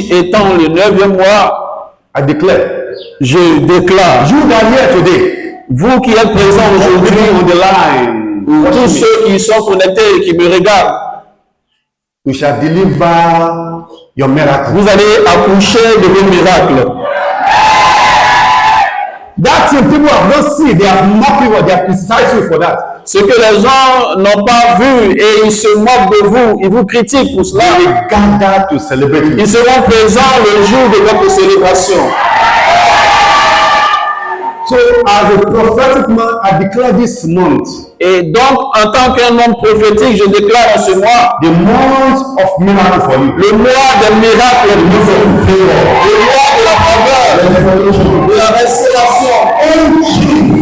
Ceci étant le 9e mois, I declare, je déclare, you that are here today, vous qui êtes présents aujourd'hui, on the line, ou watching tous me, ceux qui sont connectés et qui me regardent, we shall deliver your miracle. vous allez accoucher de vos miracles. That thing people have not seen, they have mocked you, they have criticized you for that. Ce que les gens n'ont pas vu et ils se moquent de vous, ils vous critiquent pour cela. They gather to celebrate you. Ils seront présents le jour de votre célébration. So, as a prophetic man, I declare this month, Et donc, en tant qu'un homme prophétique, je déclare en ce mois, the month of miracle for you. le mois des miracles, le mois de la faveur, de la restauration,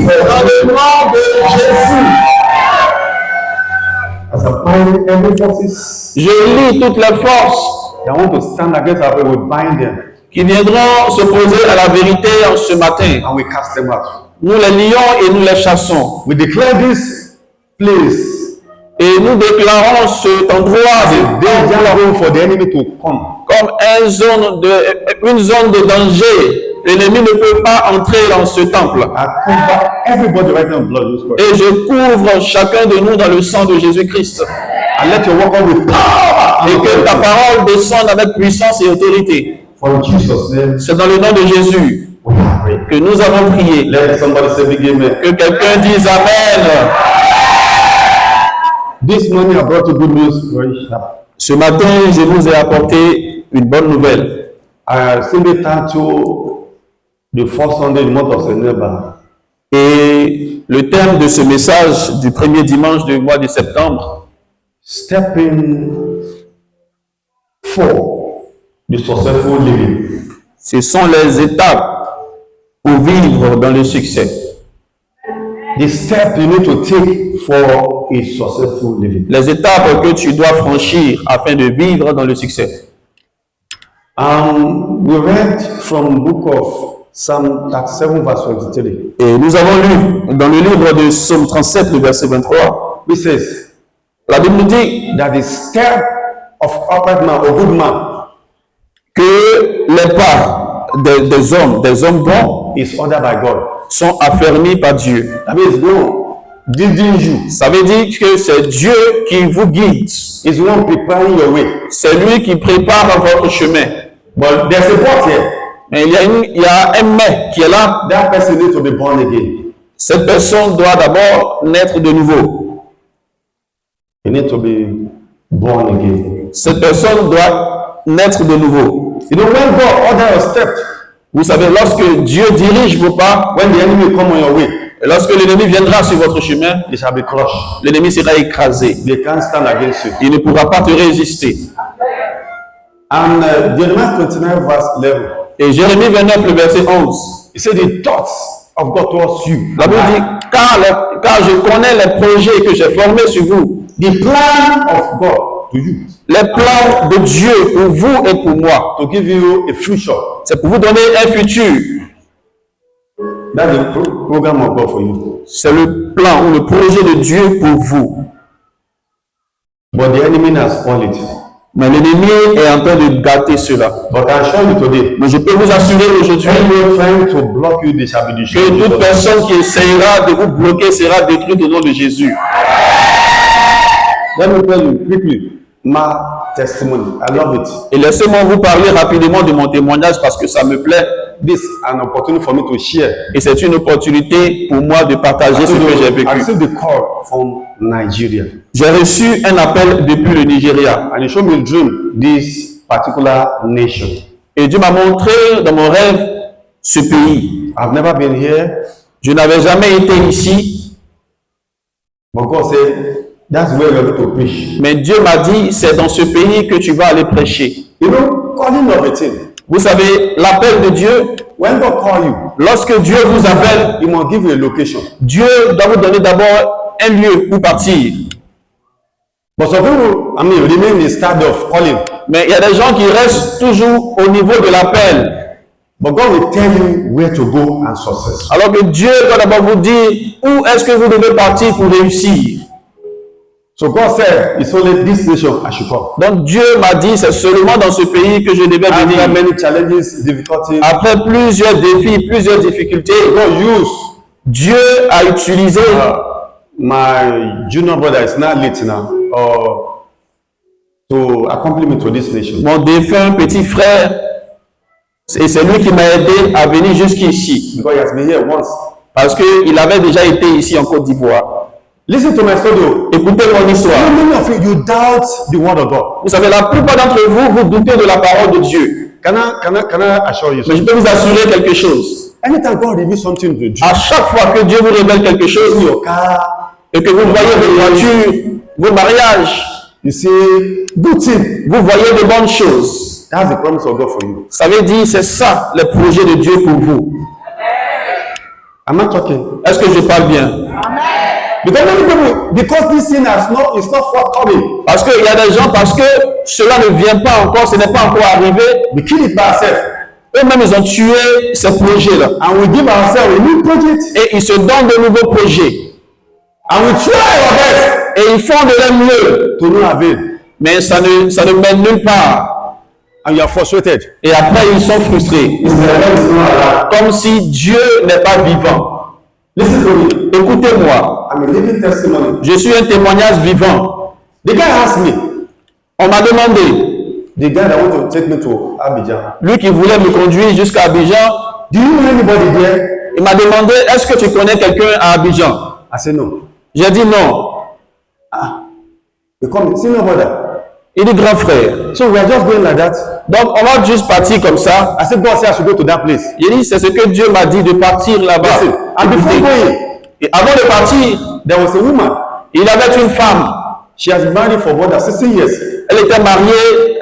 dans le nom de Jésus. As I bind every forces Je lis toutes les forces that want to stand against our way, we bind them qui viendront s'opposer à la vérité en ce matin. and we cast them out. Nous les lions et nous les chassons. We declare this place Et nous déclarons cet endroit danger zone for the enemy to come. comme une zone de danger. L'ennemi ne peut pas entrer dans ce temple. I cover everybody right now in blood. Et je couvre chacun de nous dans le sang de Jésus-Christ. And let your work on with power. Et que ta parole descende avec puissance et autorité. For Jesus' name, C'est dans le nom de Jésus we are praying. que nous avons prié. Let somebody say big amen. Que quelqu'un dise Amen. This morning I brought you good news. Very sharp. Ce matin, je vous ai apporté une bonne nouvelle. I simply thank you the first Sunday in the month of September. Et le thème de ce message du premier dimanche du mois de septembre, Stepping for the successful living. ce sont les étapes pour vivre dans le succès. The step you need to take for a successful living. Les étapes que tu dois franchir afin de vivre dans le succès. We read from the book of Psalm 37 verse 23. Et nous avons lu dans le livre de Psaume 37, le verset 23, It says la Bible nous dit that the step of upright man or good man que les pas des hommes bons is ordered by God. sont affermis par Dieu. That means God leading you. Ça veut dire que c'est Dieu qui vous guide. Is the one preparing your way. C'est lui qui prépare votre chemin. But there's a but here. Mais il y a un mais qui est là. That person needs to be born again. Cette personne doit d'abord naître de nouveau. You need to be born again. Cette personne doit naître de nouveau. You know, when God orders your step, Vous savez, lorsque Dieu dirige vos pas, when the enemy come on your way, et lorsque l'ennemi viendra sur votre chemin, they shall be crushed. l'ennemi sera écrasé. They can't stand against you. Il ne pourra pas te résister. And Jeremiah 29 verse 11, Et Jérémie 29, le verset 11, he said the thoughts of God towards you. la Bible dit, car je connais les projets que j'ai formés sur vous, The plan of God to you, les plans de Dieu pour vous et pour moi. to give you a future. C'est pour vous donner un futur. That's the program of God for you. C'est le plan ou le projet de Dieu pour vous. But the enemy has spoiled it. Mais l'ennemi est en train de gâter cela. But I assure you today, Mais je peux vous assurer aujourd'hui anyone trying to block you, they shall be que destroyed. toute personne qui essayera de vous bloquer sera détruite au nom de Jésus. Let me tell you quickly my testimony. I love it. Et laissez-moi vous parler rapidement de mon témoignage parce que ça me plaît. This is an opportunity for me to share. Et c'est une opportunité pour moi de partager ce que j'ai I vécu. received the call from Nigeria, J'ai reçu un appel depuis le Nigeria. and it showed me a dream. This particular nation. Et Dieu m'a montré dans mon rêve ce pays. I've never been here, Je n'avais jamais été ici, but God said that's where you're going to preach. mais Dieu m'a dit, c'est dans ce pays que tu vas aller prêcher. You know, calling of a thing. Vous savez, l'appel de Dieu, When God call you, lorsque Dieu vous appelle, He must give you a location. Dieu doit vous donner d'abord un lieu où partir. But some people, remain in the start of calling. Mais il y a des gens qui restent toujours au niveau de l'appel. But God will tell you where to go and success. Alors que Dieu doit d'abord vous dire où est-ce que vous devez partir pour réussir. So God said, it's only this nation I should come. Donc Dieu m'a dit, c'est seulement dans ce pays que je devais venir. After many challenges, difficulties, Après plusieurs défis, plusieurs difficultés, God used Dieu a utilisé my junior brother is not late now, to accompany me to this nation. mon défunt petit frère, et c'est lui qui m'a aidé à venir jusqu'ici. Because he has been here once. Parce qu'il avait déjà été ici en Côte d'Ivoire. Listen to my story. Écoutez mon histoire. Many of you doubt the word of God. Vous savez, la plupart d'entre vous, vous doutez de la parole de Dieu. Can I assure you Mais je something? peux vous assurer quelque chose. Anytime God reveals something to you, À chaque fois que Dieu vous révèle quelque chose, your car, et que vous voyez vos voitures, vos mariages, you see good things. vous voyez de bonnes choses. That's the promise of God for you. Ça veut dire, c'est ça le projet de Dieu pour vous. Am I talking? Est-ce que je parle bien? Because many people, because this thing is not forthcoming, Parce qu'il y a des gens, parce que cela ne vient pas encore, ce n'est pas encore arrivé, we kill it by ourselves. eux-mêmes ils ont tué ces projets-là. And we give ourselves a new project. Et ils se donnent de nouveaux projets. And we try our best Et ils font de leur mieux. to no avail. Mais ça ne mène nulle part. And you are frustrated. Et après, ils sont frustrés. It's the Lord is not alive. Comme si Dieu n'est pas vivant. Listen to me. Écoutez-moi. I'm a living testimony. Je suis un témoignage vivant. The guy asked me, On m'a demandé, the guy that want to take me to Abidjan, lui qui voulait me conduire jusqu'à Abidjan, do you know anybody there? il m'a demandé, est-ce que tu connais quelqu'un à Abidjan? I said no. J'ai dit non. He called me, senior brother. Il dit grand frère. So we are just going like that. Donc, on va juste partir comme ça. I said, God said I should go to that place. Il dit, c'est ce que Dieu m'a dit de partir là-bas. Listen, and before Écoutez. going, Et avant de partir, there was a woman. il avait une femme. She has been married for more than 16 years. Elle était mariée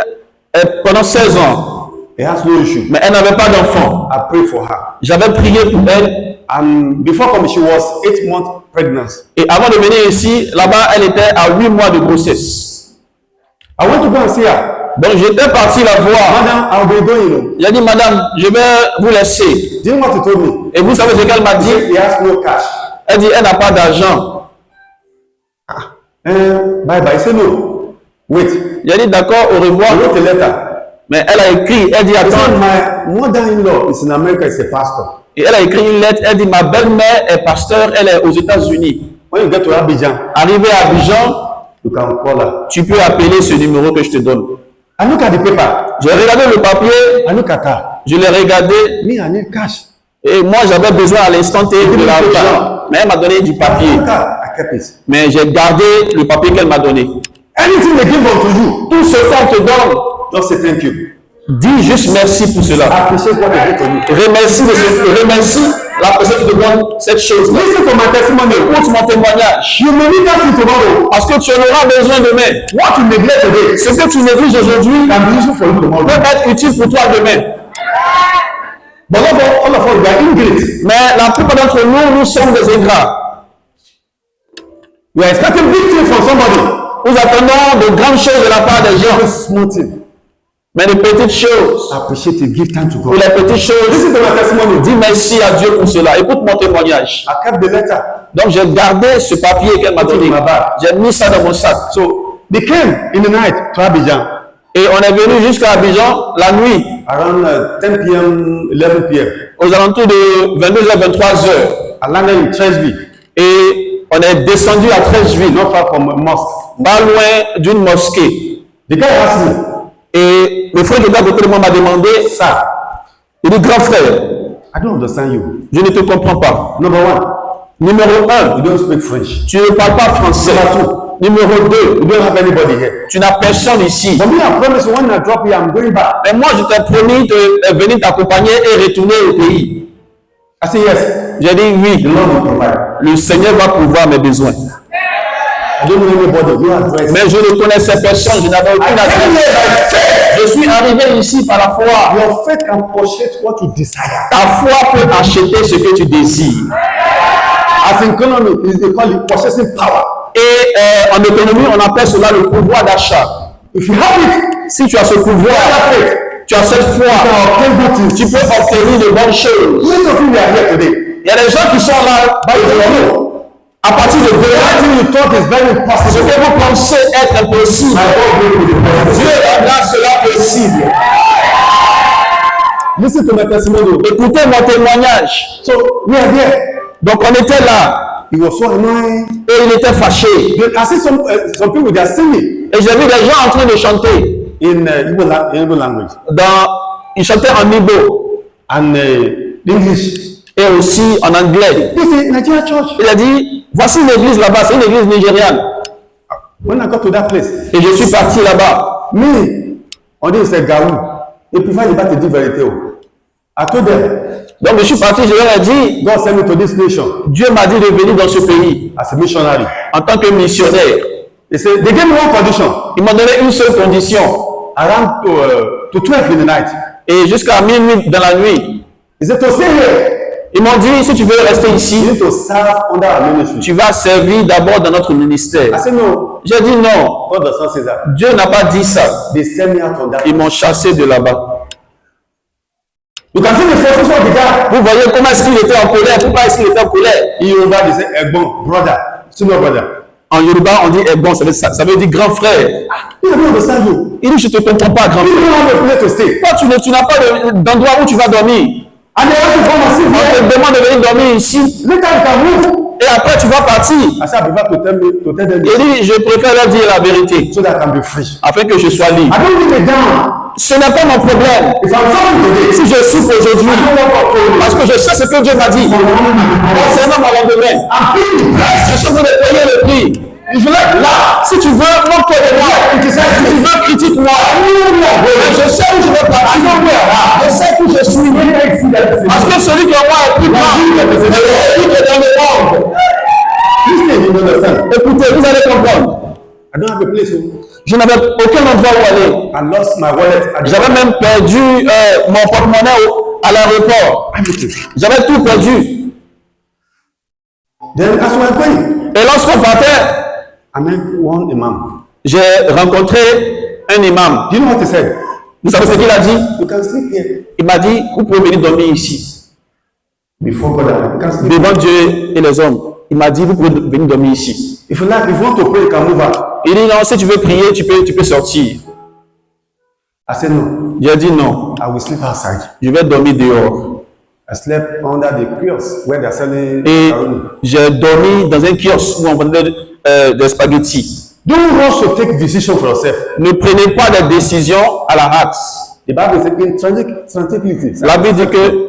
pendant 16 ans, It has no issue. mais elle n'avait pas d'enfant. I prayed for her. J'avais prié pour elle. And before coming, she was 8 months pregnant. Et avant de venir ici, là-bas, elle était à 8 mois de grossesse. I went to go and see her. Donc, j'étais parti la voir. Madam, I'll be going, you know. J'ai dit, madame, je vais vous laisser. Do you know what he told me? Et vous savez ce qu'elle m'a dit? He has no cash. Elle dit, elle n'a pas d'argent. Bye bye. I said no. Wait. J'ai dit, d'accord, au revoir. I wrote a letter. Mais elle a écrit, elle dit, He said, attends. my mother-in-law is in America, is a pastor. Et elle a écrit une lettre, elle dit, ma belle-mère est pasteur, elle est aux États-Unis. When you get to Abidjan, Arrivé à Abidjan, you can call her. tu peux appeler ce numéro que je te donne. I look at the paper. J'ai regardé le papier, I look at her. je l'ai regardé, Me, I need cash. et moi j'avais besoin à l'instant T de l'argent. Mais elle m'a donné du papier. Look at, I kept it. Mais j'ai gardé le papier qu'elle m'a donné. Anything they give unto you, Tout ce qu'on te donne, just say thank you. dis juste merci pour cela. Appreciate what they do to you. Remercie la personne qui te donne cette chose-là. Listen to my testimony. Écoute mon témoignage. You may need that thing tomorrow. Parce que tu en auras besoin demain. What you neglect today Ce que tu négliges aujourd'hui can be useful for you tomorrow. peut être utile pour toi demain. But all of us, we are ingrate. Mais la plupart d'entre nous, nous sommes des ingrats. We are expecting big things from somebody. Nous attendons de grandes choses de la part des gens. Just small thing. Mais les petites choses, Appreciate it. Give time to pour God. les petites choses, Listen to my testimony. dis merci à Dieu pour cela. Écoute mon témoignage. I kept the letter. Donc j'ai gardé ce papier qu'elle m'a donné. J'ai mis ça dans mon sac. So they came in the night to Abidjan Et on est venu jusqu'à Abidjan la nuit, around 10 p.m., 11 p.m. aux alentours de 22h, 23h. I landed in Tresby, Et on est descendu à Treichville, not far from a mosque. pas loin d'une mosquée. The guy asked me, Et le frère qui était à côté de moi m'a demandé, sir, il dit, grand frère, I don't understand you. je ne te comprends pas. Number one, Numéro 1, you don't speak French. tu ne parles pas français. Numéro 2, You don't have anybody here. tu n'as personne ici. For me, I promise you, when I drop here, I'm going back. Mais moi, je t'ai promis de venir t'accompagner et retourner au pays. I say yes. J'ai dit The oui, Lord will provide. le Seigneur va pouvoir mes besoins. I don't know anybody. No address. Mais je ne connaissais personne, je n'avais aucune adresse. Je suis arrivé ici par la foi. Your faith can purchase what you desire. Ta foi peut acheter ce que tu désires. As in economy, they call it purchasing power. Et en économie, on appelle cela le pouvoir d'achat. If you have it, Si tu as ce pouvoir, tu as cette foi, tu peux obtenir de bonnes choses. many of you are here today. Il y a des gens qui sont là But you don't know. À partir de demain, you thought is very ce impossible. que vous pensez être impossible, Dieu rendra cela possible. Listen to my testimony. Écoutez mon témoignage. So we are there. Donc on était là He was so annoyed. et il était fâché. Then I see some people they are singing Et j'ai vu des gens en train de chanter. in Igbo language Ils chantaient en Igbo and English. et aussi en anglais. This is Nigeria church. Il a dit, voici une église là-bas, c'est une église nigériane. When I got to that place, Et je suis parti là-bas. me, on dit c'est Gaou. Et puis il va te dire vérité. I told them, Donc je suis parti, je leur ai dit, God sent me to this nation Dieu m'a dit de venir dans ce pays as a missionary. en tant que missionnaire. They said they gave me one condition. Ils m'ont donné une seule condition. Around to 12 in the night. Et jusqu'à minuit dans la nuit, He said to stay here. ils m'ont dit, si tu veux rester You ici, need to serve under our ministry. tu vas servir d'abord dans notre I ministère. said no. J'ai dit non, God does not say that. Dieu n'a pas dit ça. They sent me out on that. Ils m'ont chassé de là-bas. You can see the frustration of the guy. Vous voyez comment est-ce qu'il était en colère? Pourquoi est-ce qu'il était en colère? In Yoruba, they say Egbon, brother, senior brother. En Yoruba, on dit eh bon, ça veut dire grand frère. He don't understand you. Il dit je te comprends pas, grand You frère. don't have a place to stay. Toi, tu n'as pas d'endroit où tu vas dormir. And they want to come and sit On here. te demande de venir dormir ici. Later you can move. Et après, tu vas partir. I said, I prefer to tell them Il dit, je préfère leur dire la vérité, so that I can be free. afin que je sois libre. I don't leave it down. Ce n'est pas mon problème. If I'm suffering today, Si je souffre aujourd'hui, I know what God told me. parce que je sais ce que Dieu m'a dit. Concernant mon lendemain, I'm paying the price. je suis en train de payer le prix. If you like laugh, Si tu veux, moque-toi de moi. Si tu veux, critique-moi. Mais je sais où je vais partir. Je sais où je suis. Parce que celui qui est en moi est plus grand. C'est celui qui est dans le monde. listen, you understand? Écoutez, vous allez comprendre. I don't have a place. Je n'avais aucun endroit où aller. I lost my wallet. J'avais même perdu mon porte-monnaie à l'aéroport. J'avais tout perdu. Then as we were going, Et lorsqu'on partait, I met one imam. j'ai rencontré un imam. Do you know what he said? Vous savez ce qu'il a dit? You can sleep here. Il m'a dit, vous pouvez venir dormir ici, Before God, you can sleep. devant Dieu et les hommes. Il m'a dit, vous pouvez venir dormir ici. If you like, if you want to pray, you can move out. Il dit, non, si tu veux prier, tu peux sortir. I said no. J'ai dit, non, I will sleep outside. je vais dormir dehors. I slept under the kiosk where they're selling Et macaroni. j'ai dormi dans un kiosque où on vendait des spaghettis. Don't rush to take decision for yourself. Ne prenez pas des décisions à la hâte. The Bible says in tranquility. La Bible dit que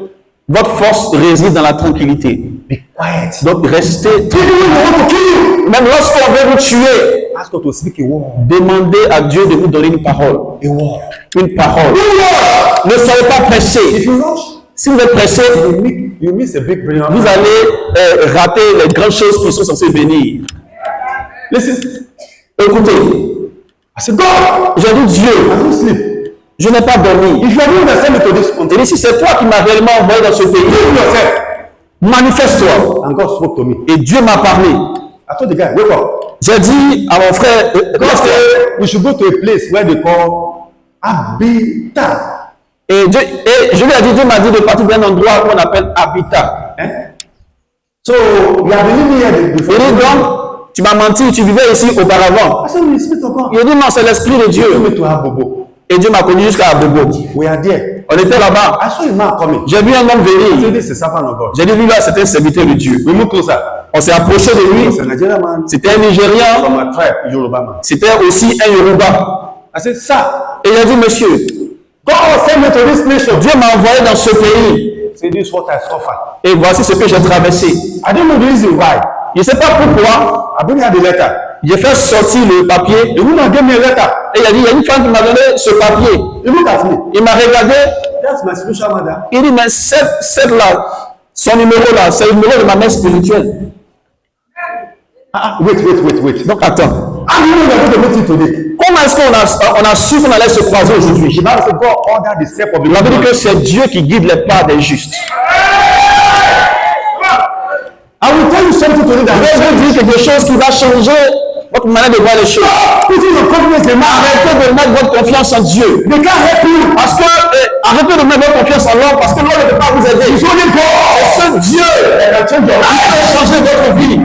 votre force réside dans la tranquillité. Be quiet. Donc restez Even when they want to kill you, Même lorsqu'on veut vous tuer, ask God to speak a word. demandez à Dieu de vous donner une parole. A word. Une parole. Ne soyez pas pressé. If you rush, Si vous êtes pressé, you miss a big prayer. vous allez rater les grandes choses qui sont censées venir. Listen. Écoutez, I said, God, j'ai dit Dieu, I don't sleep. je n'ai pas dormi. If you are going to send me to this Et country, si c'est toi qui m'as réellement envoyé dans ce pays, prove yourself. manifeste-toi. And God spoke to me. Et Dieu m'a parlé. I told the guy, wake up. J'ai dit à mon frère, God said we should go to a place where they call Habitat. et je lui ai dit, Dieu m'a dit de partir d'un endroit qu'on appelle Habitat. Eh? So you have been living here Il before. dit donc, tu m'as menti, tu vivais ici auparavant. I said, the Spirit of God. Il dit non, c'est l'Esprit de You Dieu. me to have Bobo. Et Dieu m'a connu jusqu'à Bobo. We are there. On était là-bas. I saw a man coming. J'ai vu un homme I said, venir. this is a servant of God. J'ai dit, lui là, c'était un serviteur de Dieu. We move closer. On s'est approché de lui. It's a Nigerian man C'était un Nigérian. from my tribe, Yoruba man. C'était aussi un Yoruba. I said, sir, Et il a dit, monsieur, God sent me to this nation. Dieu m'a envoyé dans ce pays. Say, this is what I suffer. Et voici ce que j'ai traversé. I don't know the reason why. Je ne sais pas pourquoi. I only had the letter. J'ai fait sortir le papier. The woman gave me a letter. Et il a dit, il y a une femme qui m'a donné ce papier. He looked at me. Il m'a regardé. That's my spiritual mother. Il dit, mais cette là, son numéro là, c'est le numéro de ma mère spirituelle. Wait. Donc attends. How do you know we are going to meet you today? Comment est-ce qu'on a su qu'on allait se croiser aujourd'hui? The Bible says God ordered the step of the La Bible dit Lord. que c'est Dieu qui guide les pas des justes. I will tell you something today that Je vais vous dire quelque chose qui va changer votre manière de voir les choses. putting your confidence in man. Arrêtez de mettre votre confiance en Dieu. They can't help you. Parce que, arrêtez de mettre votre confiance en l'homme parce que l'homme ne peut pas vous aider. It's only God C'est Dieu that can change your qui life. peut changer votre vie.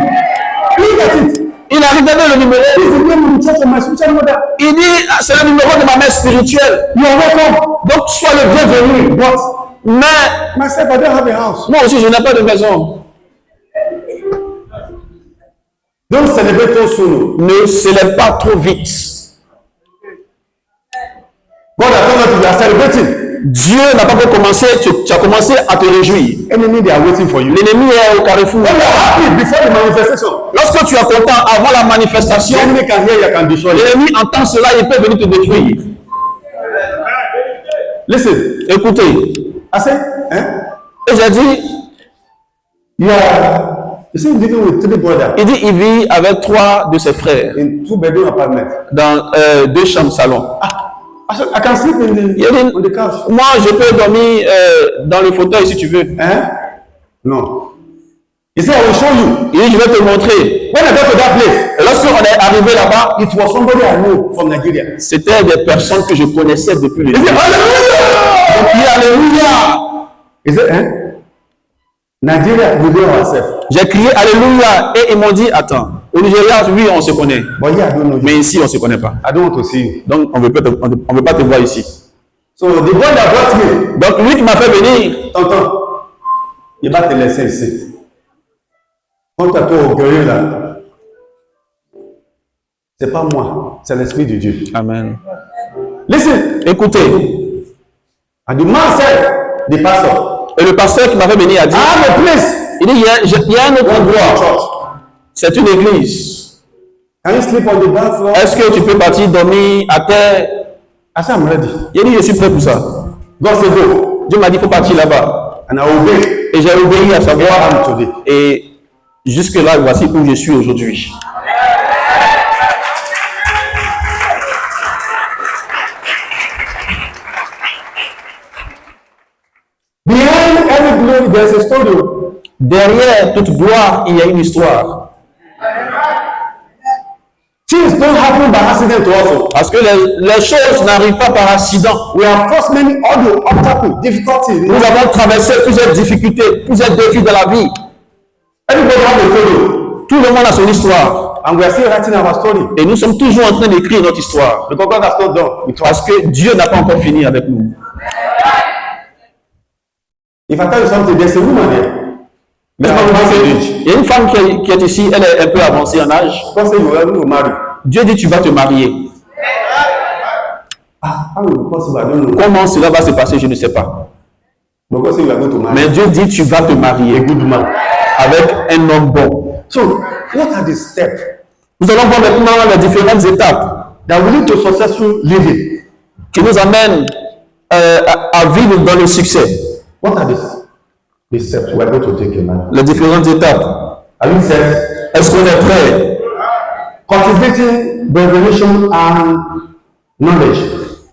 Look at it. Il a regardé le numéro. This is the name of the church of my spiritual mother. Il dit, c'est le numéro de ma mère spirituelle. You are welcome. Donc, sois le bienvenu. But Mais, myself, I don't have a house. moi aussi, je n'ai pas de maison. Don't celebrate too soon. Ne célèbre pas trop vite. God has told us we are celebrating. Dieu n'a pas encore commencé, tu as commencé à te réjouir. Enemy, they are waiting for you. L'ennemi est au carrefour. When you are happy before the manifestation, Lorsque tu es content avant la manifestation, the enemy can hear you, can destroy you. l'ennemi entend cela, il peut venir te détruire. Listen, Écoutez, I said, et j'ai dit, you see, living with 3 brothers il dit, il vit avec 3 de ses frères in 2-bedroom apartment. dans 2 chambres salon. I said, I can sleep Il a dit, on the couch. moi, je peux dormir dans le fauteuil si tu veux. No. He said, I will show you. Il dit, je vais te montrer. When I got to that place, Et lorsqu'on est arrivé là-bas, it was somebody I know from Nigeria. c'était des personnes que je connaissais depuis le He début. said, hallelujah! Il dit, alléluia. He said, Nigeria, we know ourselves. J'ai crié alléluia et ils m'ont dit, attends, au Nigeria, oui, on se connaît. But here, I don't know you. Mais ici, on ne se connaît pas. I don't want to see you. Donc, on ne veut pas te voir ici. So the boy that brought me, Donc, lui qui m'a fait venir, tonton, il va te laisser ici. Quand tu as toi orgueilleux là, c'est pas moi, c'est l'Esprit de Dieu. Amen. Listen, Écoutez, and the man said, the pastor, et le pasteur qui m'a fait venir a dit, I have a place. il dit, il y a un autre endroit, Church. c'est une église. Can you sleep on the ground floor? Est-ce que tu peux partir dormir à terre? I said, I'm ready. Il dit, je suis prêt pour ça. God said, go. Dieu m'a dit, il faut partir là-bas. And I obey. Et j'ai obéi à sa voix. Today. Et jusque-là, voici où je suis aujourd'hui. Behind every glory, there's a story. Derrière toute gloire, il y a une histoire. Things don't happen by accident also. Parce que les choses n'arrivent pas par accident. We have crossed many other obstacles, difficulties. Nous avons traversé plusieurs difficultés, plusieurs défis de la vie. Everybody has a story. Tout le monde a son histoire. And we are still writing our story. Et nous sommes toujours en train d'écrire notre histoire. Because God has not done with us. Parce que Dieu n'a pas encore fini avec nous. If I tell you something, there's a woman there. Il y a une femme qui est ici, elle est un peu avancée en âge. God said you will marry. Dieu dit tu vas te marier. How will it possible? I don't know. Comment cela va se passer, je ne sais pas. But God said you are going to marry. Mais Dieu dit tu vas te marier avec un homme bon. So, what are the steps Nous allons voir maintenant les différentes étapes that will lead to successful living? qui nous amènent à vivre dans le succès. What are the steps we are going to take in life? Les différentes étapes. Are you set? Est-ce qu'on est prêt? Cultivating revelation and knowledge.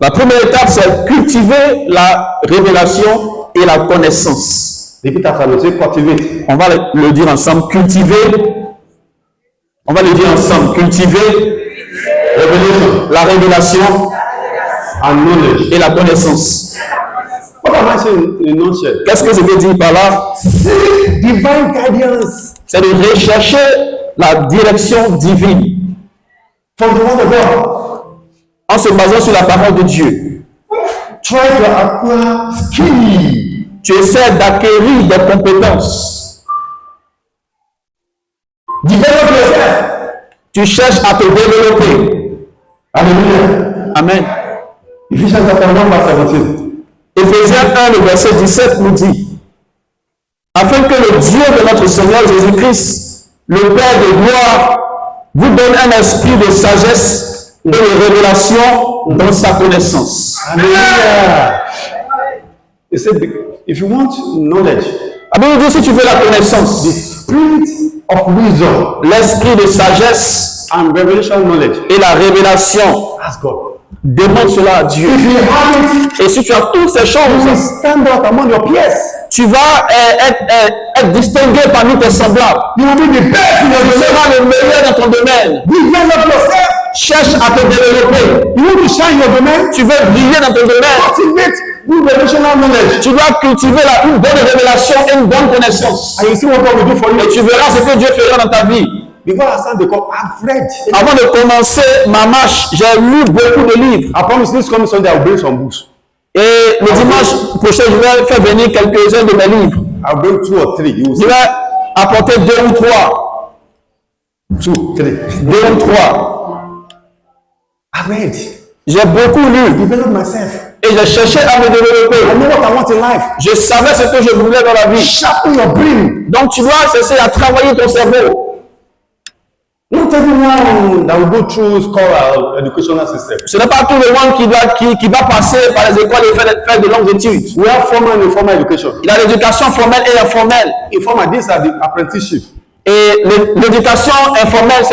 La première étape, c'est cultiver la révélation et la connaissance. Repeat after me. Say cultivate. On va le dire ensemble. Cultiver. On va le dire ensemble. Cultiver la révélation And knowledge. et la connaissance. What am I saying in a nutshell? Qu'est-ce que je veux dire par là? Seek divine guidance C'est de rechercher la direction divine from the word of God. en se basant sur la parole de Dieu. Try to acquire skill. Tu essaies d'acquérir des compétences. Develop yourself. Tu cherches à te développer. Hallelujah. Amen. Ephesians chapter 1 verse 17. Éphésiens 1, le verset 17 nous dit, afin que le Dieu de notre Seigneur Jésus-Christ, le Père de gloire, vous donne un esprit de sagesse et de révélation dans sa connaissance. Hallelujah. He said, if you want knowledge, Ah bien, si tu veux la the connaissance, spirit of wisdom l'esprit de sagesse and revelation knowledge, et la révélation, ask God. demande cela à Dieu. If you have it, Et si tu as toutes ces you will choses, stand out among your peers. tu vas être distingué parmi tes semblables. You will be the best in your Tu domain. seras le meilleur dans ton domaine. Develop yourself. Cherche à te développer. You want to shine your domain? Tu veux briller dans ton domaine. Cultivate good relational knowledge. Tu dois cultiver une bonne révélation et une bonne connaissance. And you see what God will do for Et you. tu verras ce que Dieu fera dans ta vie. Before I start the call, I've read. Avant de commencer ma marche, j'ai lu beaucoup de livres. I promise this coming Sunday I'll bring some books. Et le dimanche prochain, je vais faire venir quelques-uns de mes livres. I'll bring 2 or 3. You will Je see. vais apporter 2 ou 3. 2, 3. 2 ou 3. I read. J'ai beaucoup lu Develop myself. et j'ai cherché à me I développer. know what I want in life. Je savais ce que je voulais dans la vie. Sharpen your brain. Donc tu dois cesser à travailler ton cerveau. Not everyone that will go through school educational system. Ce n'est pas tout le monde qui va passer par les écoles et faire de longues études. We have formal and informal education. Il y a l'éducation formelle et informelle. Informal, these are the apprenticeship. Et l'éducation informelle,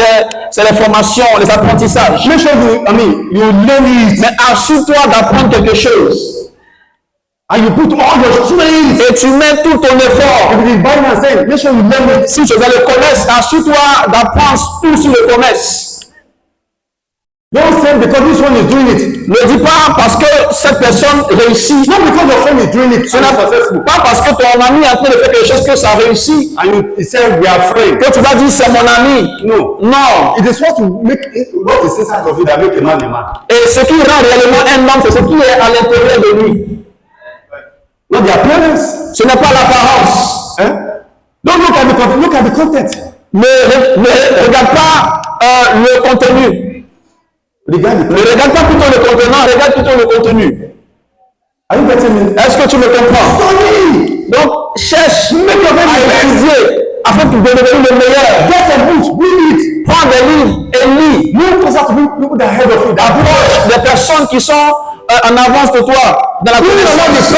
c'est les formations, les apprentissages. Make sure you learn it. Mais assure-toi d'apprendre quelque chose. And you put all your strength. Et tu mets tout ton effort. If it is buying and selling, make sure you learn it. Si tu fais le commerce, assure-toi d'apprendre tout sur le commerce. Don't say because this one is doing it. Ne dis pas parce que cette personne réussit. Not because your friend is doing it. Ce n'est pas parce que ton ami est en train de faire quelque chose que ça réussit. And you say we are friends. Que tu vas dire c'est mon ami. No. Non. It is what is inside of you that make a man a man. Et ce qui rend réellement un homme, c'est ce qui est à l'intérieur de lui. Not the appearance. Ce n'est pas l'apparence. Eh? Don't look at the content. Ne regarde pas le contenu. Ne regarde pas plutôt le contenant, regarde plutôt le contenu. Are you getting me? Est-ce que tu me comprends? Study. Donc, cherche à étudier afin de devenir le meilleur. Get a book, read it. Prends des livres et lis. Move closer to people that are ahead of you. Approche des personnes qui sont en avance de toi dans la connaissance.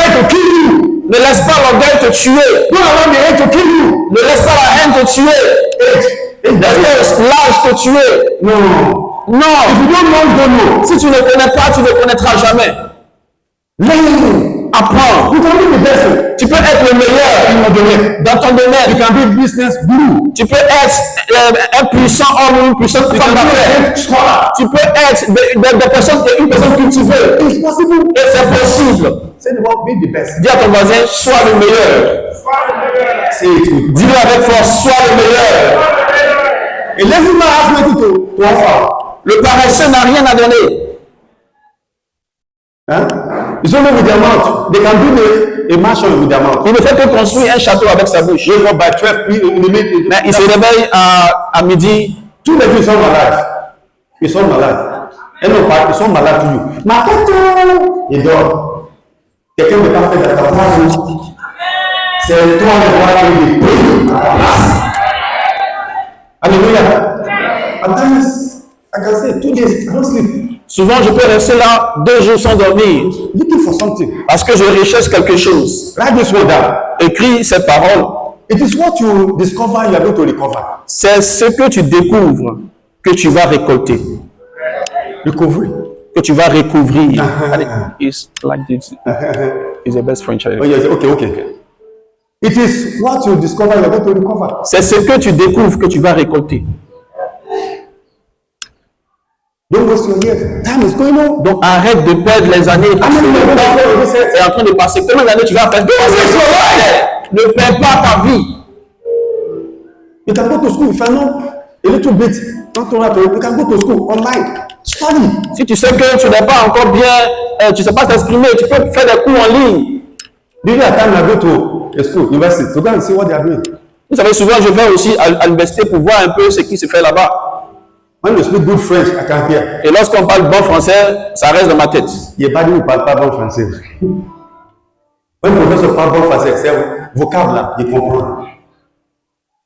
Ne laisse pas l'orgueil te tuer. Don't allow the hate to kill you. Ne laisse pas la haine te tuer. Laisse l'âge te tuer. No. Non. If you don't know, don't know. Si tu ne connais pas, tu ne connaîtras jamais. Learn. Apprends. You can be the best. Tu peux être le meilleur dans ton domaine. You can be business guru. Tu peux être un puissant homme ou une puissante femme d'affaires. Tu peux être une personne cultivée. It's possible. Et c'est possible. Say the word, be the best. Dis à ton voisin, sois le meilleur. Say it with. Dis-le avec force, sois le meilleur. A lazy man has nothing to offer. Le paresseux n'a rien à donner. Huh? It's only with their mouth. They can build a mansion with their mouth. Il ne fait que construire un château avec sa bouche. Wake up by 12 Mais il se réveille à midi. Tous les jours, ils sont malades. Ils sont malades. Et non, ils sont malades to you. Ma tête, il dort. Quelqu'un ne peut pas faire de ta place. C'est toi le roi qui est pris à ta place. Alléluia. At times, I can say 2 days, I don't sleep. Souvent, je peux rester là 2 jours sans dormir Looking for something. parce que je recherche quelque chose. Write this word down. Écris cette parole. It is what you discover you are going to recover. C'est ce que tu découvres que tu vas récolter, Recovery. que tu vas recouvrir. It's like this. It's the best French. Oh yes, okay. It is what you discover you are going to recover. C'est ce que tu découvres que tu vas récolter. Don't waste your years. Time is going on. Donc arrête de perdre les années. Le temps est en train de passer. Combien d'années tu vas perdre? Ne perds pas ta vie. You can go to school. If I know a little bit, you can go to school online. Study. Si tu sais que tu n'es pas encore bien, tu ne sais pas t'exprimer, tu peux faire des cours en ligne. During that time, I go to a school, university, to go and see what they are doing. Vous savez, souvent je vais aussi à l'université pour voir un peu ce qui se fait là-bas. When you speak good French, I can hear. Et lorsqu'on parle bon français, ça reste dans ma tête. Il n'y a pas de ne parle pas bon français. When le professeur parle bon français, c'est vocable là, il comprend.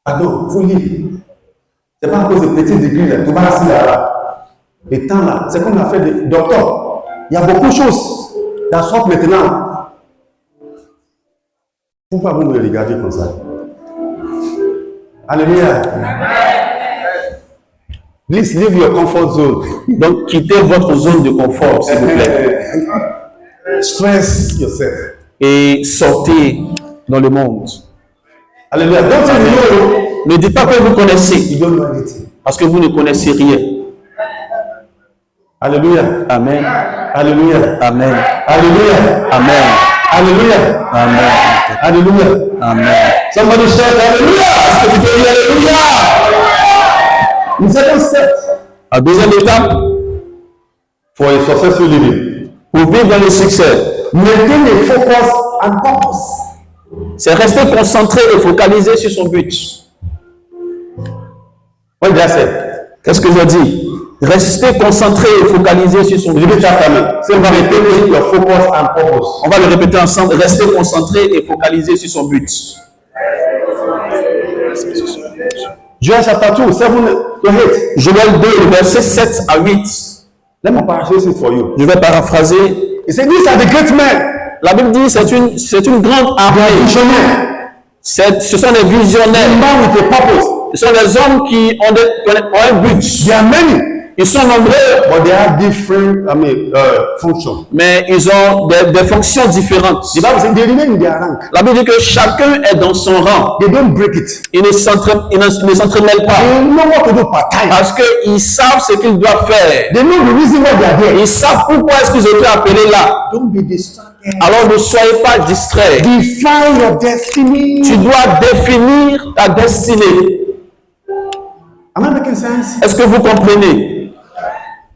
Pardon, il faut lire. Ce n'est pas à cause de petits degrés là, tu vas assis là. Le temps là, c'est comme l'affaire de docteur. Il y a beaucoup de choses. Dans ce maintenant. Pourquoi vous me regardez comme ça? Alléluia. Please leave your comfort zone. Donc, quittez votre zone de confort, s'il vous plaît. Stress yourself. Et sortez dans le monde. Alléluia. Don't say you know. Ne dites pas que vous connaissez, You don't know anything. parce que vous ne connaissez rien. Alléluia. Amen. Alléluia. Amen. Alléluia. Amen. Alléluia. Amen. Alléluia. Amen. Somebody shout Alléluia. Est-ce que tu peux dire Alléluia? The second step La deuxième étape, for a successful living, pour vivre dans le succès, maintain a focus and purpose. c'est rester concentré et focalisé sur son but. What did I say? Qu'est-ce que je dis? Rester concentré et focalisé sur son but. C'est maintain your focus and purpose. On va le répéter ensemble. Rester concentré et focalisé sur son but. Joel chapter 2, 7 to 8. Joël 2, versets 7 à 8. Let me paraphrase it for you. Je vais paraphraser. He said, these are the great men. La Bible dit c'est une grande armée. Ce sont des visionnaires. Man with a purpose. Ce sont des hommes qui ont un but. There are many, Ils sont nombreux, but they have different, functions. mais ils ont des fonctions différentes. The Bible says they remain in their rank. La Bible dit que chacun est dans son rang. They don't break it. Ils ne s'entremêlent pas. They know what to do part time. Parce qu'ils savent ce qu'ils doivent faire. They know the reason why they are there. Ils savent pourquoi est-ce qu'ils ont été appelés là. Don't be distracted. Alors ne soyez pas distraits. Define your destiny. Tu dois définir ta destinée. Am I making sense? Est-ce que vous comprenez?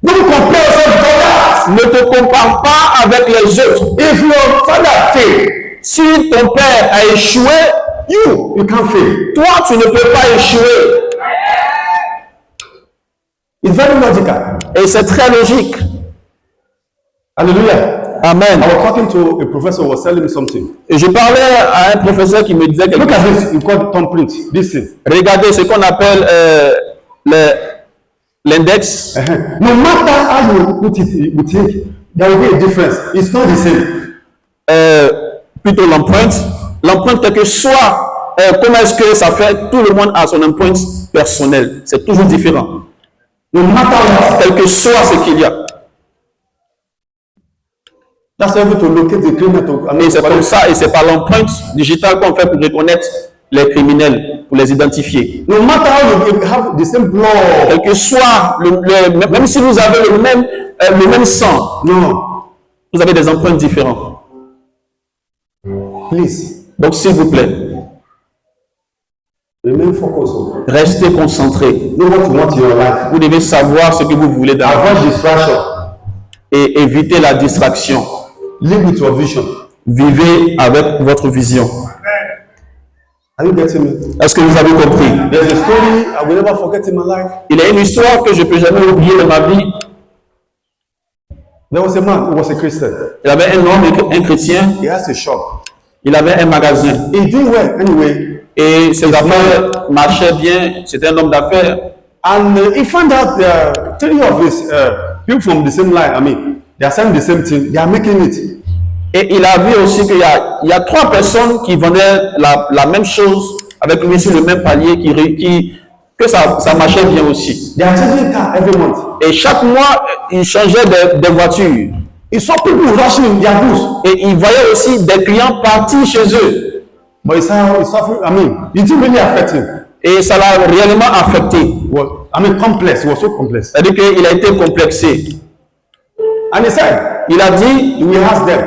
Don't compare yourself to others. Ne te compare pas avec les autres. If your father failed, Si ton père a échoué, you can't fail. toi tu ne peux pas échouer. It's very logical. Et c'est très logique. Hallelujah. Amen. I was talking to a professor who was telling me something. Et je parlais à un professeur qui me disait quelque Look at chose. this. You call it thumbprint. This thing. Regardez ce qu'on appelle l'index. No matter how you put it, you think there will be a difference. It's not the same. Plutôt l'empreinte. L'empreinte, quel que soit comment est-ce que ça fait, tout le monde a son empreinte personnelle. C'est toujours différent. No matter what. Quel que soit ce qu'il y a. That's able to locate the criminal. Et c'est comme ça, et c'est par l'empreinte digitale qu'on fait pour reconnaître les criminels, pour les identifier. No matter how you have the same blood. Quel que soit, même si vous avez le même sang, No. vous avez des empreintes différentes. Please. Donc, s'il vous plaît, Remain focused. restez concentrés. Know what you want in your life. Vous devez savoir ce que vous voulez dans la vie Avoid distraction. et éviter la distraction. Live with your vision. Vivez avec votre vision. Are you getting me? Est-ce que vous avez compris? There's a story I will never forget in my life. Il y a une histoire que je ne peux jamais oublier dans ma vie. There was a man who was a Christian. Il y avait un homme, un chrétien, He has a shop. il avait un magasin. He did well anyway. Et ses affaires marchaient bien, c'était un homme d'affaires. And he found out three of his people from the same line. I mean, they are selling the same thing. They are making it. Et il a vu aussi qu'il y a trois personnes qui vendaient la même chose avec lui sur le même palier, que ça marchait bien aussi. They are changing car every month. Et chaque mois, il changeait de voiture. He saw people rushing in their goods. Et il voyait aussi des clients partir chez eux. But he suffered, I mean, it didn't really affect him. Et ça l'a réellement affecté. Complex. It was so complex. C'est-à-dire qu'il a été complexé. And he said, Il a dit he will ask them,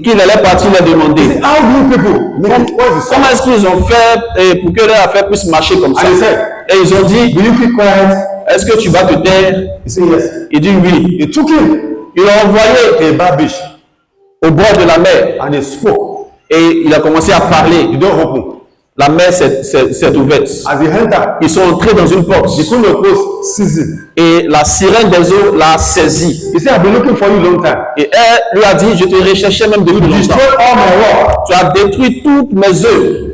qu'il allait partir les demander. how do you people make it? What is the Comment song? est-ce qu'ils ont fait pour que leur affaire puisse marcher comme ça? And he said, Et ils ont dit, will you keep quiet? est-ce que tu vas te taire? He said, yes. Il dit oui. He took him Ils l'ont envoyé a bar beach au bord de la mer and he spoke. et il a commencé à parler. The door opened. La mer s'est ouverte. As he entered, Ils sont entrés dans une porte the queen of clothes seized. et la sirène des eaux l'a saisi. He said, I've been looking for you a long time. Et elle lui a dit, je te recherchais même depuis longtemps. Destroy all my work. Tu as détruit toutes mes œuvres.